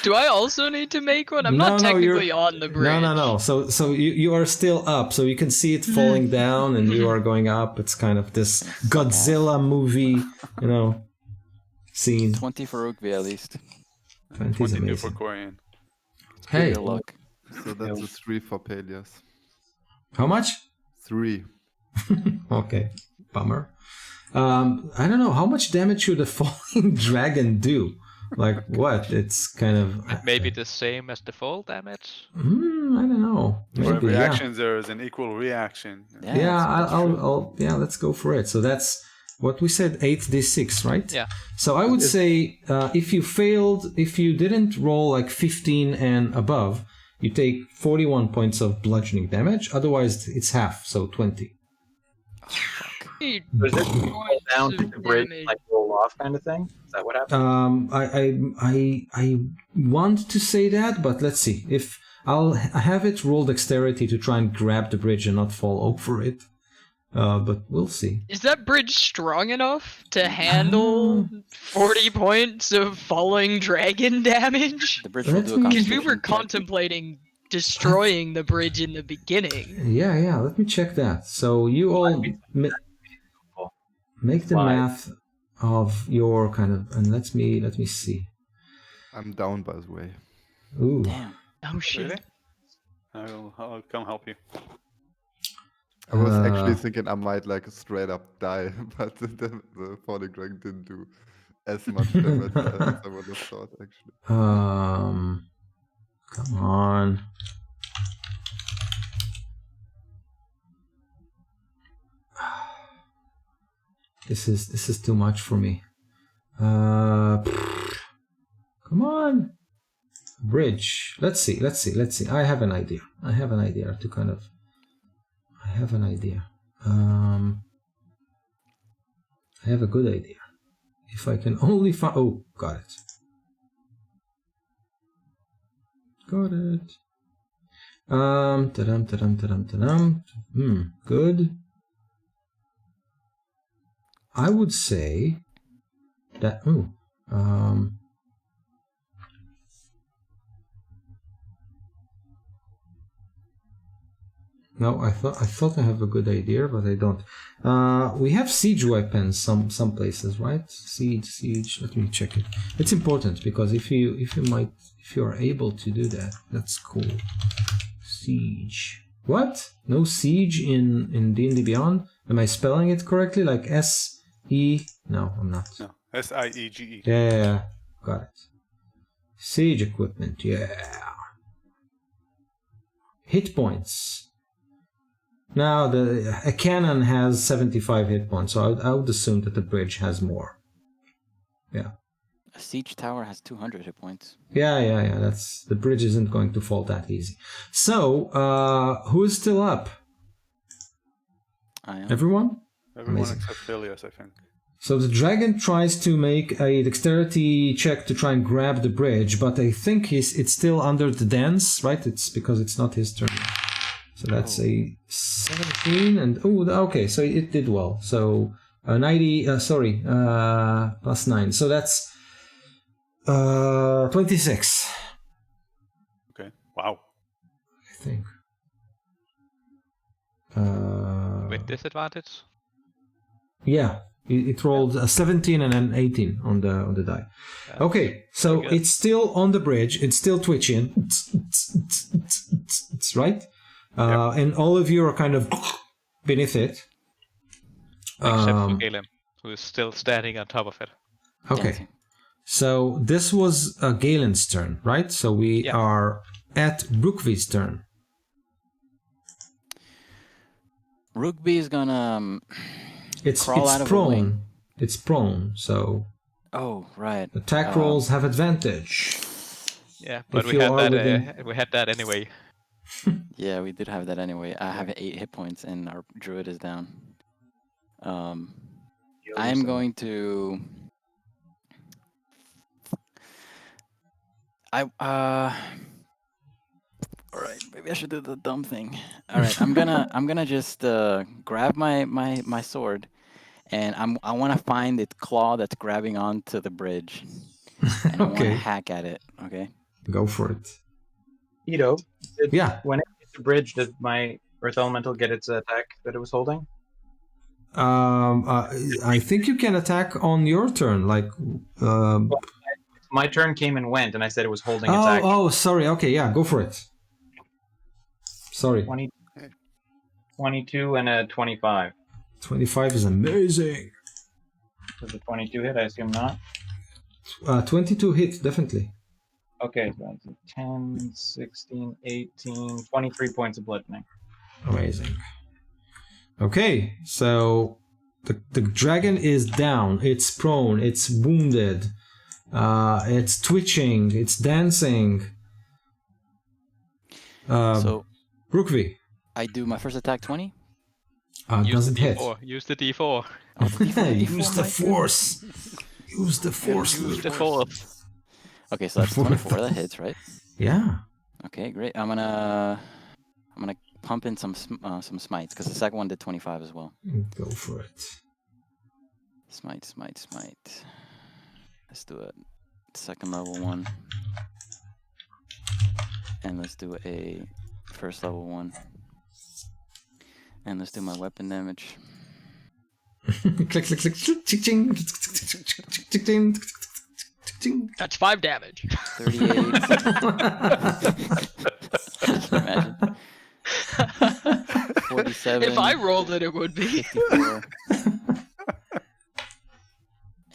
Do I also need to make one? I'm No, not no, technically you're- on the bridge. No. So you are still up, so you can see it falling down, and you are going up. It's kind of this Godzilla movie, scene. 20 for Rugby at least. 20 is 22 for amazing. Corian. Hey, Good luck. So that's a 3 for Peleus. how much? 3. Okay, bummer. I don't know, how much damage should a falling dragon do? Like what? It's kind of Maybe the same as the fall damage. I don't know. For Maybe, reactions, there is an equal reaction. Yeah, I'll let's go for it. So that's what we said, 8d6, right? Yeah. So I would say if you didn't roll like 15 and above, you take 41 points of bludgeoning damage. Otherwise, it's half, so 20. Does it roll down to the bridge, like roll off kind of thing? Is that what happens? I want to say that, but let's see. If I have it roll dexterity to try and grab the bridge and not fall over it. But we'll see. Is that bridge strong enough to handle 40 points of falling dragon damage? The bridge will do a Because we constitution were check. contemplating destroying the bridge in the beginning. Yeah. Let me check that. So you all make the Why? math of your kind of, and let me see. I'm down, by the way. Ooh. Damn. Oh shit. Really? I'll come help you. I was actually thinking I might like straight up die, but the falling dragon didn't do as much damage as I would have thought, actually. Come on. This is too much for me. Come on. Bridge. Let's see. I have an idea. I have an idea. I have a good idea. If I can only find... Oh, got it. Good. I would say that... No, I thought I have a good idea, but I don't. We have siege weapons some places, right? Siege. Let me check it. It's important because if you are able to do that, that's cool. Siege. What? No siege in D&D Beyond? Am I spelling it correctly? Like S-E? No, I'm not. No, SIEGE. Yeah, got it. Siege equipment, yeah. Hit points. Now, a cannon has 75 hit points, so I would assume that the bridge has more. Yeah. A siege tower has 200 hit points. Yeah. The bridge isn't going to fall that easy. So, who's still up? I am. Everyone? Everyone Amazing. except Phileas, I think. So the dragon tries to make a dexterity check to try and grab the bridge, but I think it's still under the dance, right? It's because it's not his turn. So that's a 17, and okay, so it did well. So 90, plus 9. So that's 26. Okay. Wow. I think. With disadvantage? Yeah, it rolled a 17 and an 18 on the die. That's Okay, so pretty good. it's still on the bridge. It's still twitching. It's right, and all of you are kind of beneath it. Except for Galen. who is still standing on top of it. Okay. Dancing. So this was Galen's turn, right? So we Yeah. are at Brookvi's turn. Rugby is gonna It's crawl out of a wing. prone. It's prone, so Oh, right. attack rolls have advantage. Yeah, but If we you had are that. within- We had that anyway. Yeah, we did have that anyway. I have 8 hit points and our druid is down. I am going to. All right, maybe I should do the dumb thing. All right, I'm gonna just grab my sword, and I want to find its claw that's grabbing onto the bridge, and I want to Okay, hack at it. Okay. go for it. Ito, Yeah. when it hits the bridge, did my Earth Elemental get its attack that it was holding? I think you can attack on your turn. Like, My turn came and went, and I said it was holding its oh, action. oh, sorry. Okay, yeah, go for it. Sorry, 22 and a 25. 25 is amazing. Does the 22 hit? I assume not. 22 hits, definitely. Okay, so that's 10, 16, 18, 23 points of bludgeoning. Amazing. Okay, so the dragon is down. It's prone. It's wounded. It's twitching. It's dancing. So Brookvi I do my first attack 20. Use doesn't the hit. D4. Use the D4. Oh, the D4, Use the my force. Use the force. Use the force. Okay, so that's 24. That hits, right? Yeah. Okay, great. I'm gonna pump in some smites because the second one did 25 as well. Go for it. Smite. Let's do a second level one, and let's do a first level one, and let's do my weapon damage. Click, click, click, click, tick, ting, tick, tick, tick, tick, tick, ting, tick, tick, tick, ting. That's 5 damage. 38. Can you imagine? 47. If I rolled it, it would be. 54.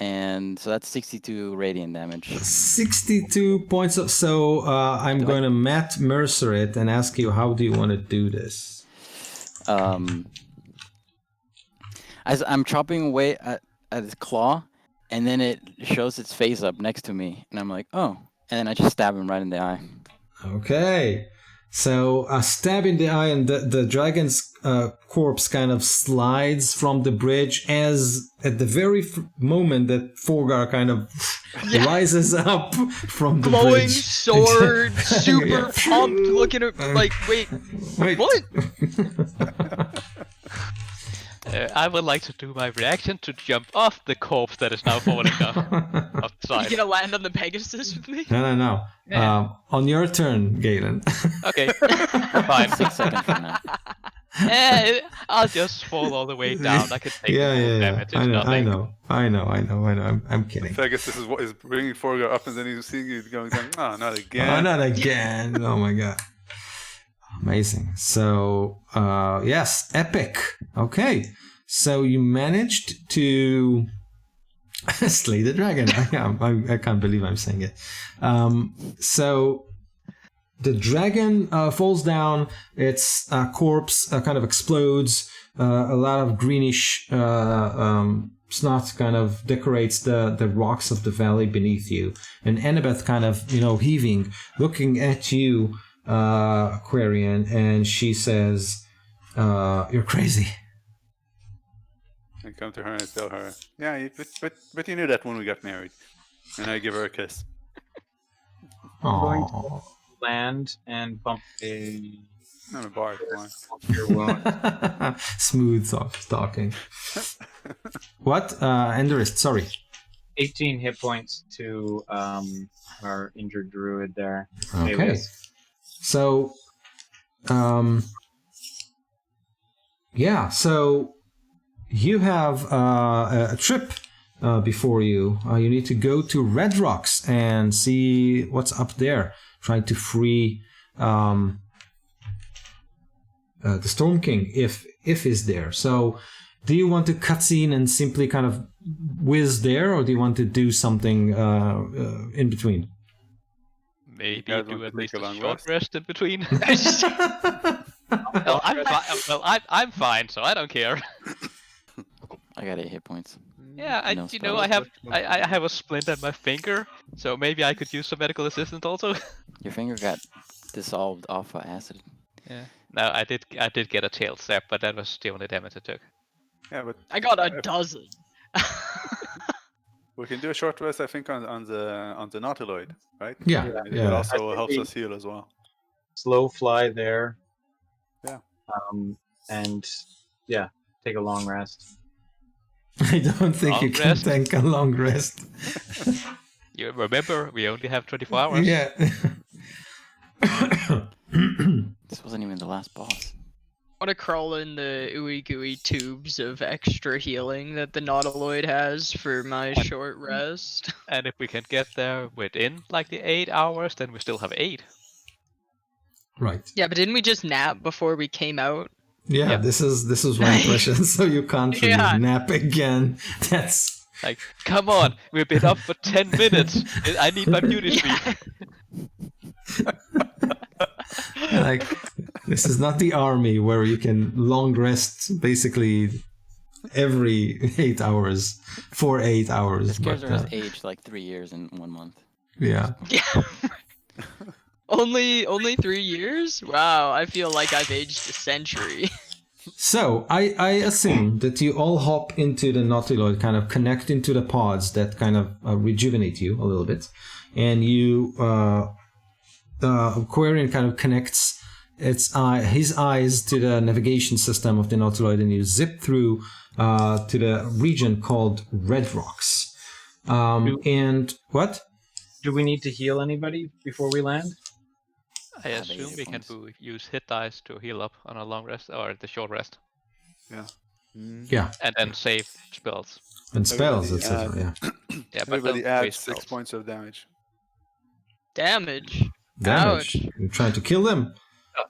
And so that's 62 radiant damage. 62 points of. So I'm going to Matt Mercer it and ask you, how do you want to do this? As I'm chopping away at its claw, and then it shows its face up next to me, and I'm like, oh, and then I just stab him right in the eye. Okay. So a stab in the eye, and the dragon's corpse kind of slides from the bridge as at the very moment that Forgar kind of rises up from the Glowing bridge. sword, super Yeah. pumped, looking at like, wait, what? I would like to do my reaction to jump off the corpse that is now falling down You outside. gonna land on the Pegasus with me? No. Yeah. On your turn, Galen. Okay, fine. 6 seconds from now. I'll just fall all the way down. I can take the full damage. It's I know. nothing. I'm kidding. So I guess this is what is bringing Forgar up, and then he's seeing you going down. Oh, not again. Oh, not again. Oh my god. Amazing. So, yes, epic. Okay. So you managed to slay the dragon. I can't believe I'm saying it. So the dragon falls down. Its corpse kind of explodes. A lot of greenish snot kind of decorates the rocks of the valley beneath you. And Annabeth kind of, heaving, looking at you, Aquarian, and she says, "You're crazy." I come to her and tell her, yeah, but you knew that when we got married. And I give her a kiss. I'm going to Aww. land and pump a I'm a bard. Come on. cure wound. Smooth talking. What? Enderist, sorry. 18 hit points to our injured druid there. Okay. Alias. So, so you have a trip before you. You need to go to Red Rocks and see what's up there, trying to free the Storm King if he's there. So do you want to cutscene and simply kind of whiz there, or do you want to do something in between? Maybe guys do want at to least take a a long short rest? rest in between. I'm fine, so I don't care. I got 8 hit points. Yeah, No I spells. I have a splint at my finger, so maybe I could use some medical assistance also. Your finger got dissolved off of acid. Yeah. No, I did get a tail step, but that was the only damage I took. Yeah, but I got a dozen. we can do a short rest, I think, on the Nautiloid, right? Yeah, It yeah. also I helps think us heal as well. Slow fly there. Yeah. And yeah, take a long rest. I don't think Long you can rest? take a long rest. You remember, we only have 24 hours. Yeah. This wasn't even the last boss. I want to crawl in the ooey gooey tubes of extra healing that the Nautiloid has for my short rest. And if we can get there within like the 8 hours, then we still have 8. Right. Yeah, but didn't we just nap before we came out? Yeah, Yep. this is one question, so you can't really Yeah. nap again. That's Like, come on, we've been up for 10 minutes. I need my beauty sleep. like this is not the army where you can long rest basically every 8 hours for 8 hours. This character but, has aged like 3 years in 1 month. yeah. Yeah. Only 3 years? Wow, I feel like I've aged a century. So I assume that you all hop into the Nautiloid, kind of connect into the pods that kind of rejuvenate you a little bit, and you Aquarian kind of connects his eyes to the navigation system of the Nautiloid, and you zip through to the region called Red Rocks. And what? Do we need to heal anybody before we land? I have assume 8 we can points. use hit dice to heal up on a long rest or the short rest, Yeah, and then save spells. and spells, Everybody etc. Yeah. Yeah, but Everybody don't adds waste 6 spells. points of damage. Damage. Damage. Ouch. You're trying to kill them.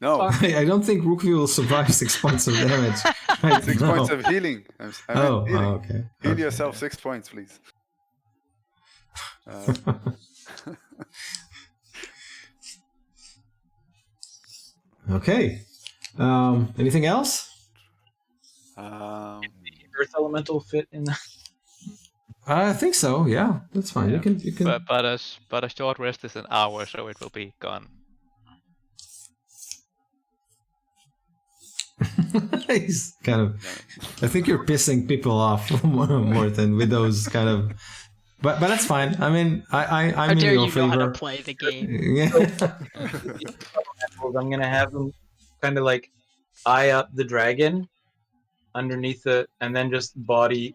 No, I don't think Rookie will survive 6 points of damage. Right 6 now. points of healing. I meant Oh, healing. okay. Heal Okay. yourself 6 points, please. Okay. Anything else? Earth elemental fit in the... I think so. Yeah, that's fine. Yeah. You can. But a short rest is an hour, so it will be gone. He's kind of. I think you're pissing people off more than with those kind of. But that's fine. I mean, I'm How in dare your you know how favor. to play the game? Yeah. I'm gonna have them kind of like eye up the dragon underneath it, and then just body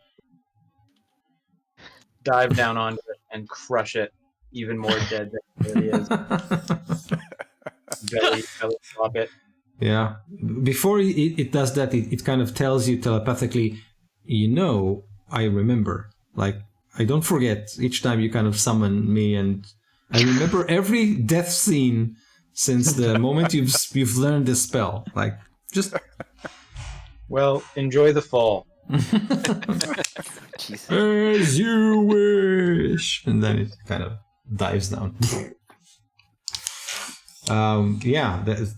dive down onto it and crush it even more dead than it already is. belly drop it. Yeah. Before it does that, it kind of tells you telepathically, I remember. Like, I don't forget each time you kind of summon me, and I remember every death scene since the moment you've learned this spell. Like, just Well, enjoy the fall. Jesus. as you wish, and then it kind of dives down.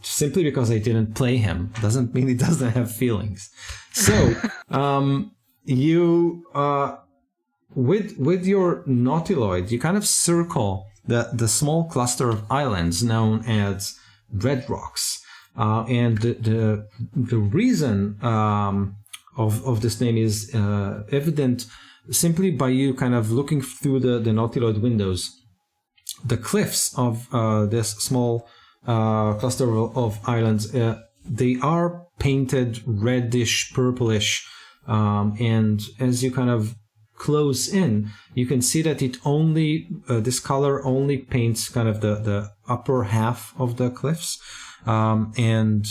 Simply because I didn't play him doesn't mean he doesn't have feelings. So, you with your Nautiloid, you kind of circle the small cluster of islands known as Red Rocks, and the reason of this name is evident simply by you kind of looking through the Nautiloid windows. The cliffs of this small cluster of islands, they are painted reddish, purplish, and as you kind of close in, you can see that it only this color only paints kind of the upper half of the cliffs, and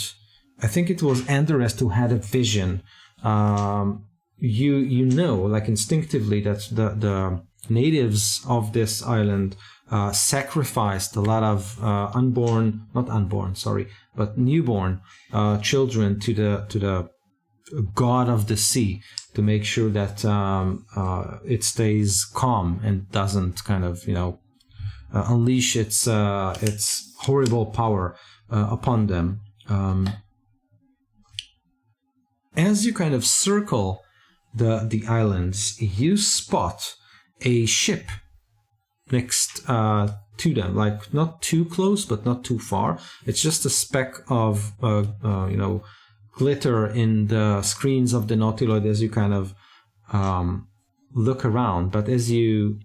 I think it was Anderest who had a vision. You know, like instinctively, that the natives of this island sacrificed a lot of newborn children to the god of the sea to make sure that it stays calm and doesn't kind of unleash its horrible power upon them. As you kind of circle the islands, you spot a ship next to them, like not too close but not too far. It's just a speck of glitter in the screens of the Nautiloid as you kind of look around. But as you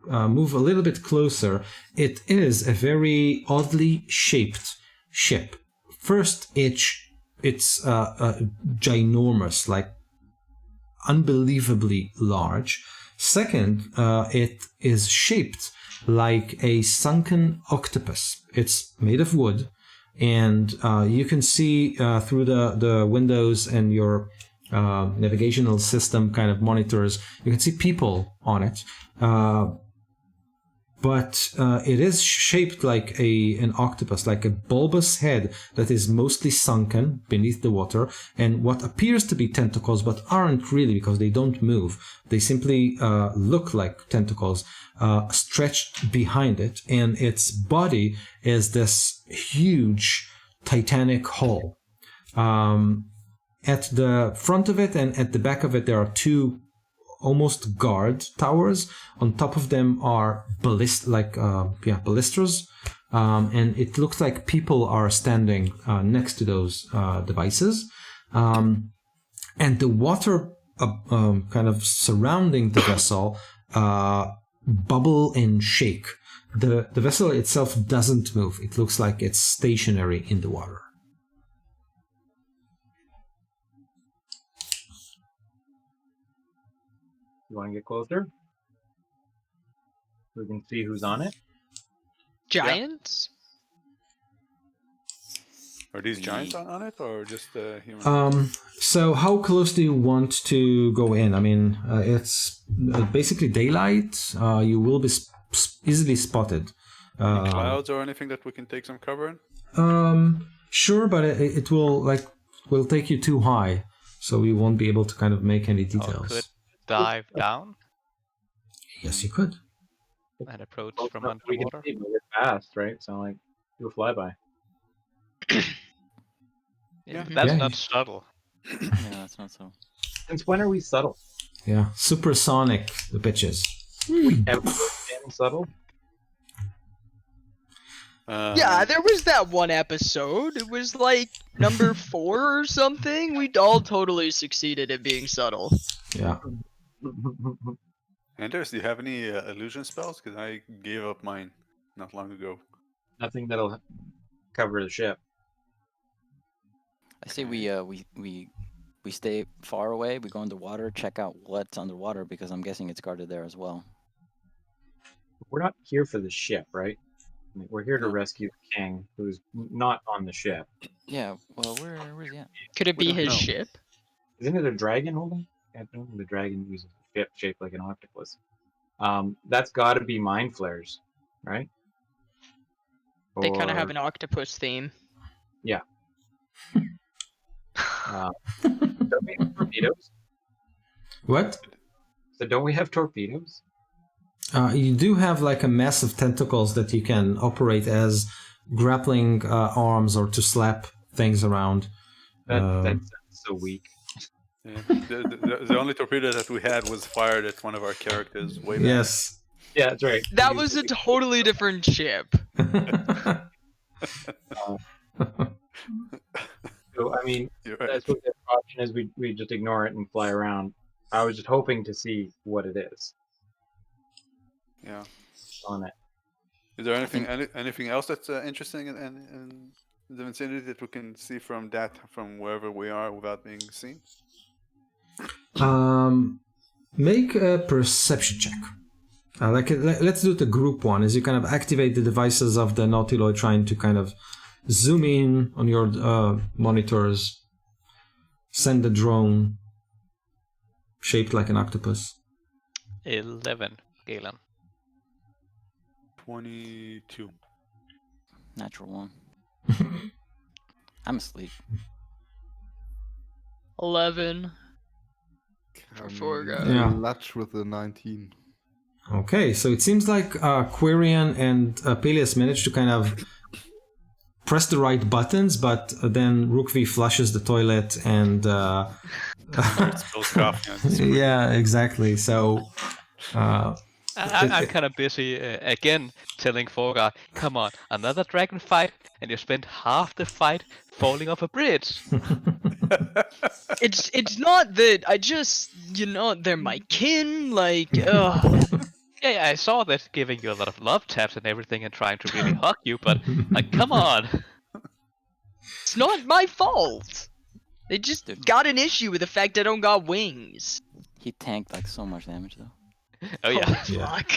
move a little bit closer, it is a very oddly shaped ship. First, it's ginormous, like unbelievably large. Second, it is shaped like a sunken octopus. It's made of wood, and you can see through the windows and your navigational system kind of monitors, you can see people on it. But it is shaped like an octopus, like a bulbous head that is mostly sunken beneath the water, and what appears to be tentacles but aren't really because they don't move. They simply look like tentacles stretched behind it, and its body is this huge titanic hull. At the front of it and at the back of it, there are two almost guard towers. On top of them are ballisters, and it looks like people are standing next to those devices. And the water kind of surrounding the vessel bubble and shake. The vessel itself doesn't move. It looks like it's stationary in the water. You want to get closer? We can see who's on it. Giants? Are these giants on it, or just humans? So how close do you want to go in? I mean, it's basically daylight. You will be easily spotted. Any clouds or anything that we can take some cover in? Sure, but it will take you too high, so you won't be able to kind of make any details. Could dive down Yes, you could. and approach Well, from we can underwater. see, but we're fast, right? So like, do a flyby. Yeah. That's Yeah. not subtle. Yeah, that's not so. Since when are we subtle? Yeah, supersonic, the bitches. Ever been subtle? Yeah, there was that one episode. It was like number 4 or something. We all totally succeeded at being subtle. Yeah. Anders, do you have any illusion spells? Because I gave up mine not long ago. Nothing that'll cover the ship. I say we stay far away. We go underwater, check out what's underwater because I'm guessing it's guarded there as well. We're not here for the ship, right? I mean, we're here to No. rescue the king, who's not on the ship. Yeah. Well, where's he at? Could it We be don't his know. ship? Isn't it a dragon holding? I don't think the dragon uses a ship shaped like an octopus. That's got to be mind flares, right? They kind of Or- have an octopus theme. Don't we have torpedoes? What? So don't we have torpedoes? You do have like a massive tentacles that you can operate as grappling arms or to slap things around. That sounds so weak. Yeah. The only torpedo that we had was fired at one of our characters way back. Yes. Yeah, that's right. That was a totally different ship. So I mean, You're right. I suppose the option is we just ignore it and fly around. I was just hoping to see what it is Yeah. on it. Is there anything else that's interesting in the vicinity that we can see from wherever we are without being seen? Make a perception check. Let's do the group one as you kind of activate the devices of the Nautiloid, trying to kind of zoom in on your monitors, send the drone shaped like an octopus. 11, Galen. 22. Natural one. I'm asleep. 11 for 4 guys. Yeah. Lutch with the 19. Okay, so it seems like Quirion and Peleus managed to kind of press the right buttons, but then Rookvi flushes the toilet and... Spills coffee on his food. yeah, exactly. So... I'm kind of busy again telling Forgar, come on, another dragon fight, and you spent half the fight falling off a bridge. It's not that I just, they're my kin, like, ugh. Yeah, I saw that giving you a lot of love taps and everything and trying to really hug you, but like, come on. It's not my fault. They just got an issue with the fact I don't got wings. He tanked like so much damage though. Oh yeah. Fuck.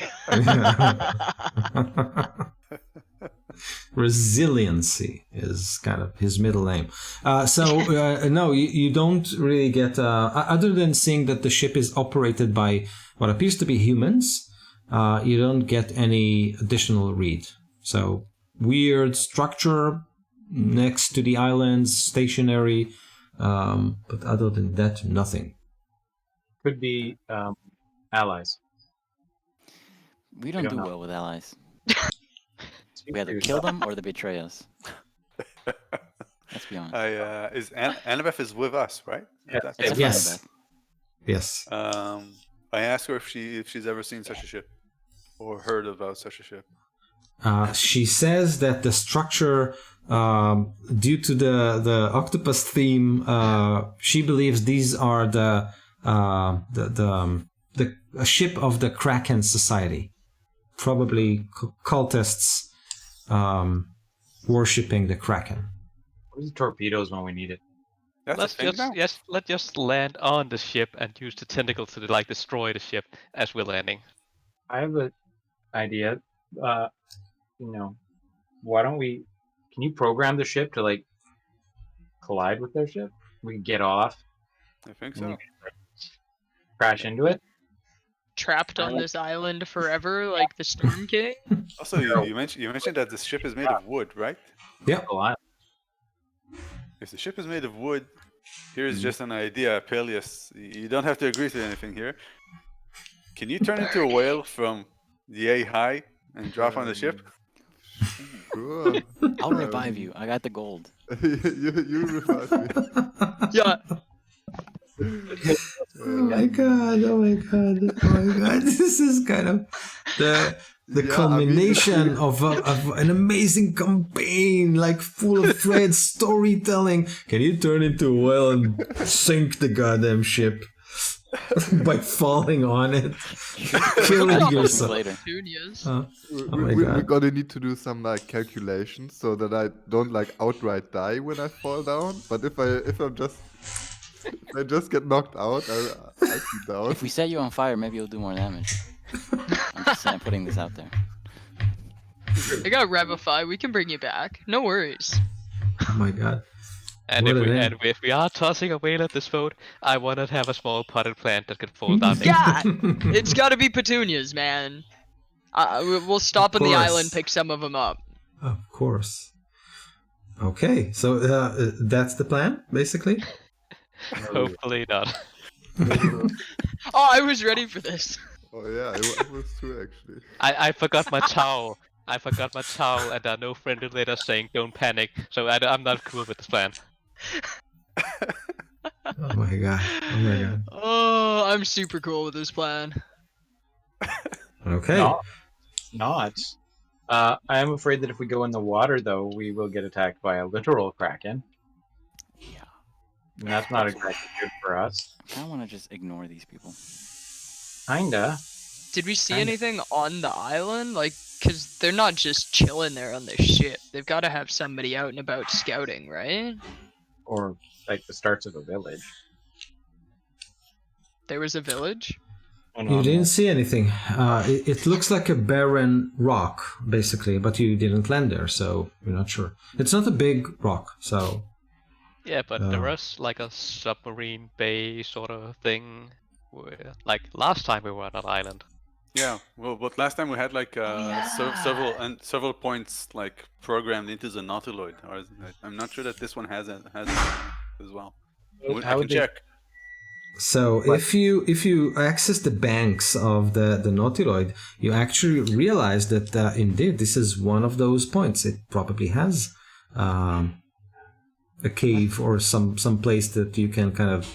Resiliency is kind of his middle name. No, you don't really get, other than seeing that the ship is operated by what appears to be humans, you don't get any additional read. So, weird structure next to the islands, stationary, but other than that, nothing. Could be allies. We don't do know. well with allies. We either kill them or they betray us. Let's be honest. Is Annabeth is with us, right? Yeah. That's- Except for Yes. Annabeth. Yes. I asked her if she's ever seen such a ship or heard about such a ship. She says that the structure, due to the octopus theme, she believes these are a ship of the Kraken Society, probably cultists worshipping the Kraken. Where's the torpedoes when we need it? That's Let's a thing now? let's just land on the ship and use the tentacles to like destroy the ship as we're landing. I have an idea. Why don't we? Can you program the ship to like collide with their ship? We can get off, I think and you so. can crash into it. Trapped on this island forever, like the Storm King. Also, you mentioned that the ship is made of wood, right? Yeah. Collide. If the ship is made of wood, here's just an idea, Peleus. You don't have to agree to anything here. Can you turn into a whale from yay high and drop on the ship? Sure. I'll revive you. I got the gold. you revive me. Yeah. Oh my god! This is kind of the culmination of an amazing campaign, like full of threads, storytelling. Can you turn into a whale and sink the goddamn ship by falling on it, killing yourself? Later. Petunias. Oh my We're god! gonna need to do some like calculations so that I don't like outright die when I fall down. But if I just get knocked out, I'll be down. If we set you on fire, maybe you'll do more damage. I'm just saying, putting this out there. I got Revify. We can bring you back. No worries. Oh my god! And What if we are tossing a whale at this boat, I want to have a small potted plant that can fall down. Yeah, it's got to be petunias, man. We'll stop on the course. island, pick some of them up. Of course. Okay, so that's the plan, basically. Hopefully not. Oh, I was ready for this. Oh yeah, I was too actually. I forgot my towel. And there are no friendly letters saying don't panic, so I'm not cool with this plan. Oh my god! Oh my god! Oh, I'm super cool with this plan. Okay. Not. I am afraid that if we go in the water, though, we will get attacked by a literal kraken. Yeah. And that's not exactly good for us. I kind of want to just ignore these people. Kinda. Did we see Kinda. anything on the island? Like, because they're not just chilling there on the ship. They've got to have somebody out and about scouting, right? Or, like, the starts of a village. There was a village? You didn't see anything. It looks like a barren rock, basically, but you didn't land there, so you're not sure. It's not a big rock, so... Yeah, but there was like a submarine bay sort of thing. Where, like last time we were on an island. Yeah, well, but last time we had like several points like programmed into the nautiloid. I'm not sure that this one has it as well. I can check. So if you access the banks of the Nautiloid, you actually realize that indeed this is one of those points. It probably has a cave or some place that you can kind of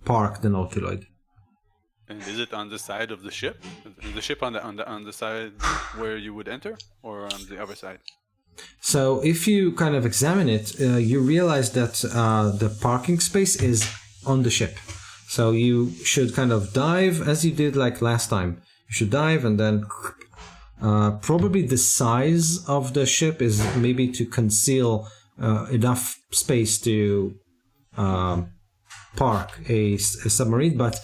park the Nautiloid. And is it on the side of the ship? Is the ship on the side where you would enter, or on the other side? So if you kind of examine it, you realize that the parking space is on the ship. So you should kind of dive as you did like last time. You should dive and then probably the size of the ship is maybe to conceal enough space to park a submarine. But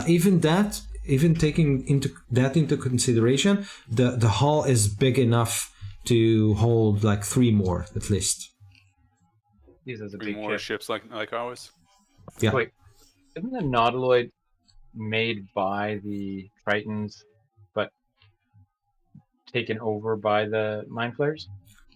even taking into consideration, the hull is big enough to hold like 3 more at least. These are the 3 big more ship. ships like ours. Yeah. Wait, isn't the Nautiloid made by the Tritons, but taken over by the Mind Flayers?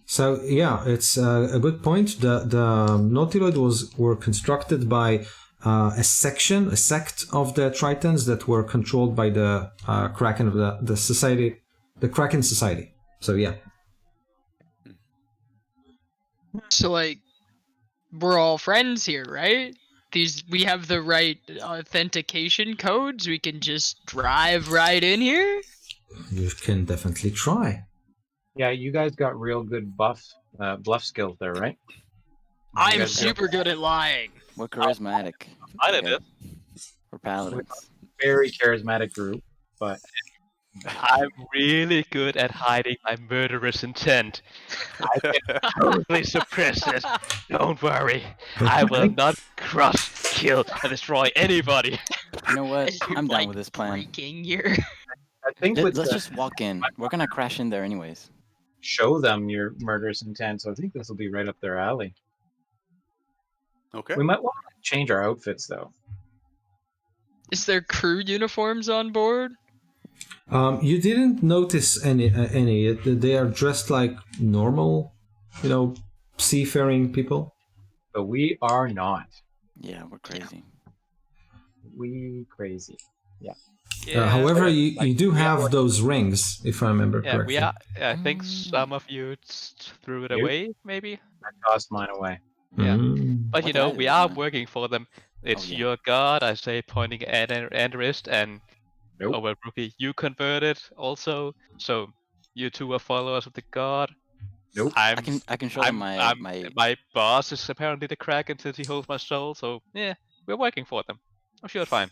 So yeah, it's a good point. The Nautiloid were constructed by a sect of the Tritons that were controlled by the Kraken of the society, the Kraken Society. So yeah. So like, we're all friends here, right? We have the right authentication codes. We can just drive right in here. You can definitely try. Yeah, you guys got real good bluff skills there, right? I'm guys do. super good at lying. We're charismatic. I did Okay. it. We're paladins. Very charismatic group, but I'm really good at hiding my murderous intent. I can totally suppress it. Don't worry. I will not crush, kill, and destroy anybody. You know what? You're, I'm down like, with this plan. breaking your... I think with Let's the, just walk in. We're gonna crash in there anyways. show them your murderous intent, so I think this will be right up their alley. Okay. We might want to change our outfits though. Is there crew uniforms on board? You didn't notice any. They are dressed like normal, seafaring people. But we are not. Yeah, we're crazy. We crazy. However, but, you do have those rings, if I remember yeah, correctly. we are. I think some of you threw it Nope. away, maybe. I tossed mine away. Yeah. Mm. But What we is are that? working for them. It's yeah. your god, I say, pointing at an wrist, and Nope. well, Rookie, you converted also. So you two are followers of the god. Nope. I can show them my my boss is apparently the Kraken since he holds my soul. So yeah, we're working for them. I'm sure it's fine.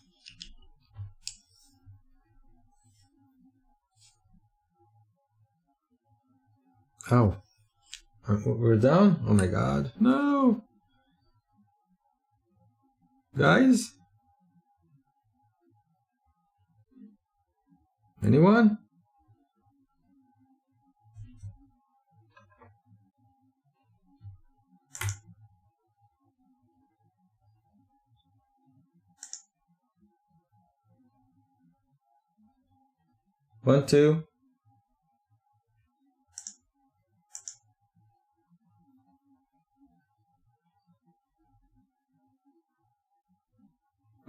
Oh. We're down? Oh my god. No! Guys? Anyone? One, two.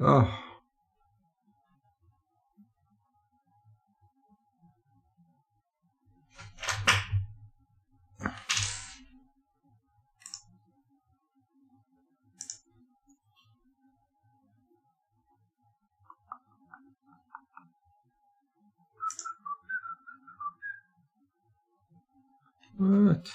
Oh. What?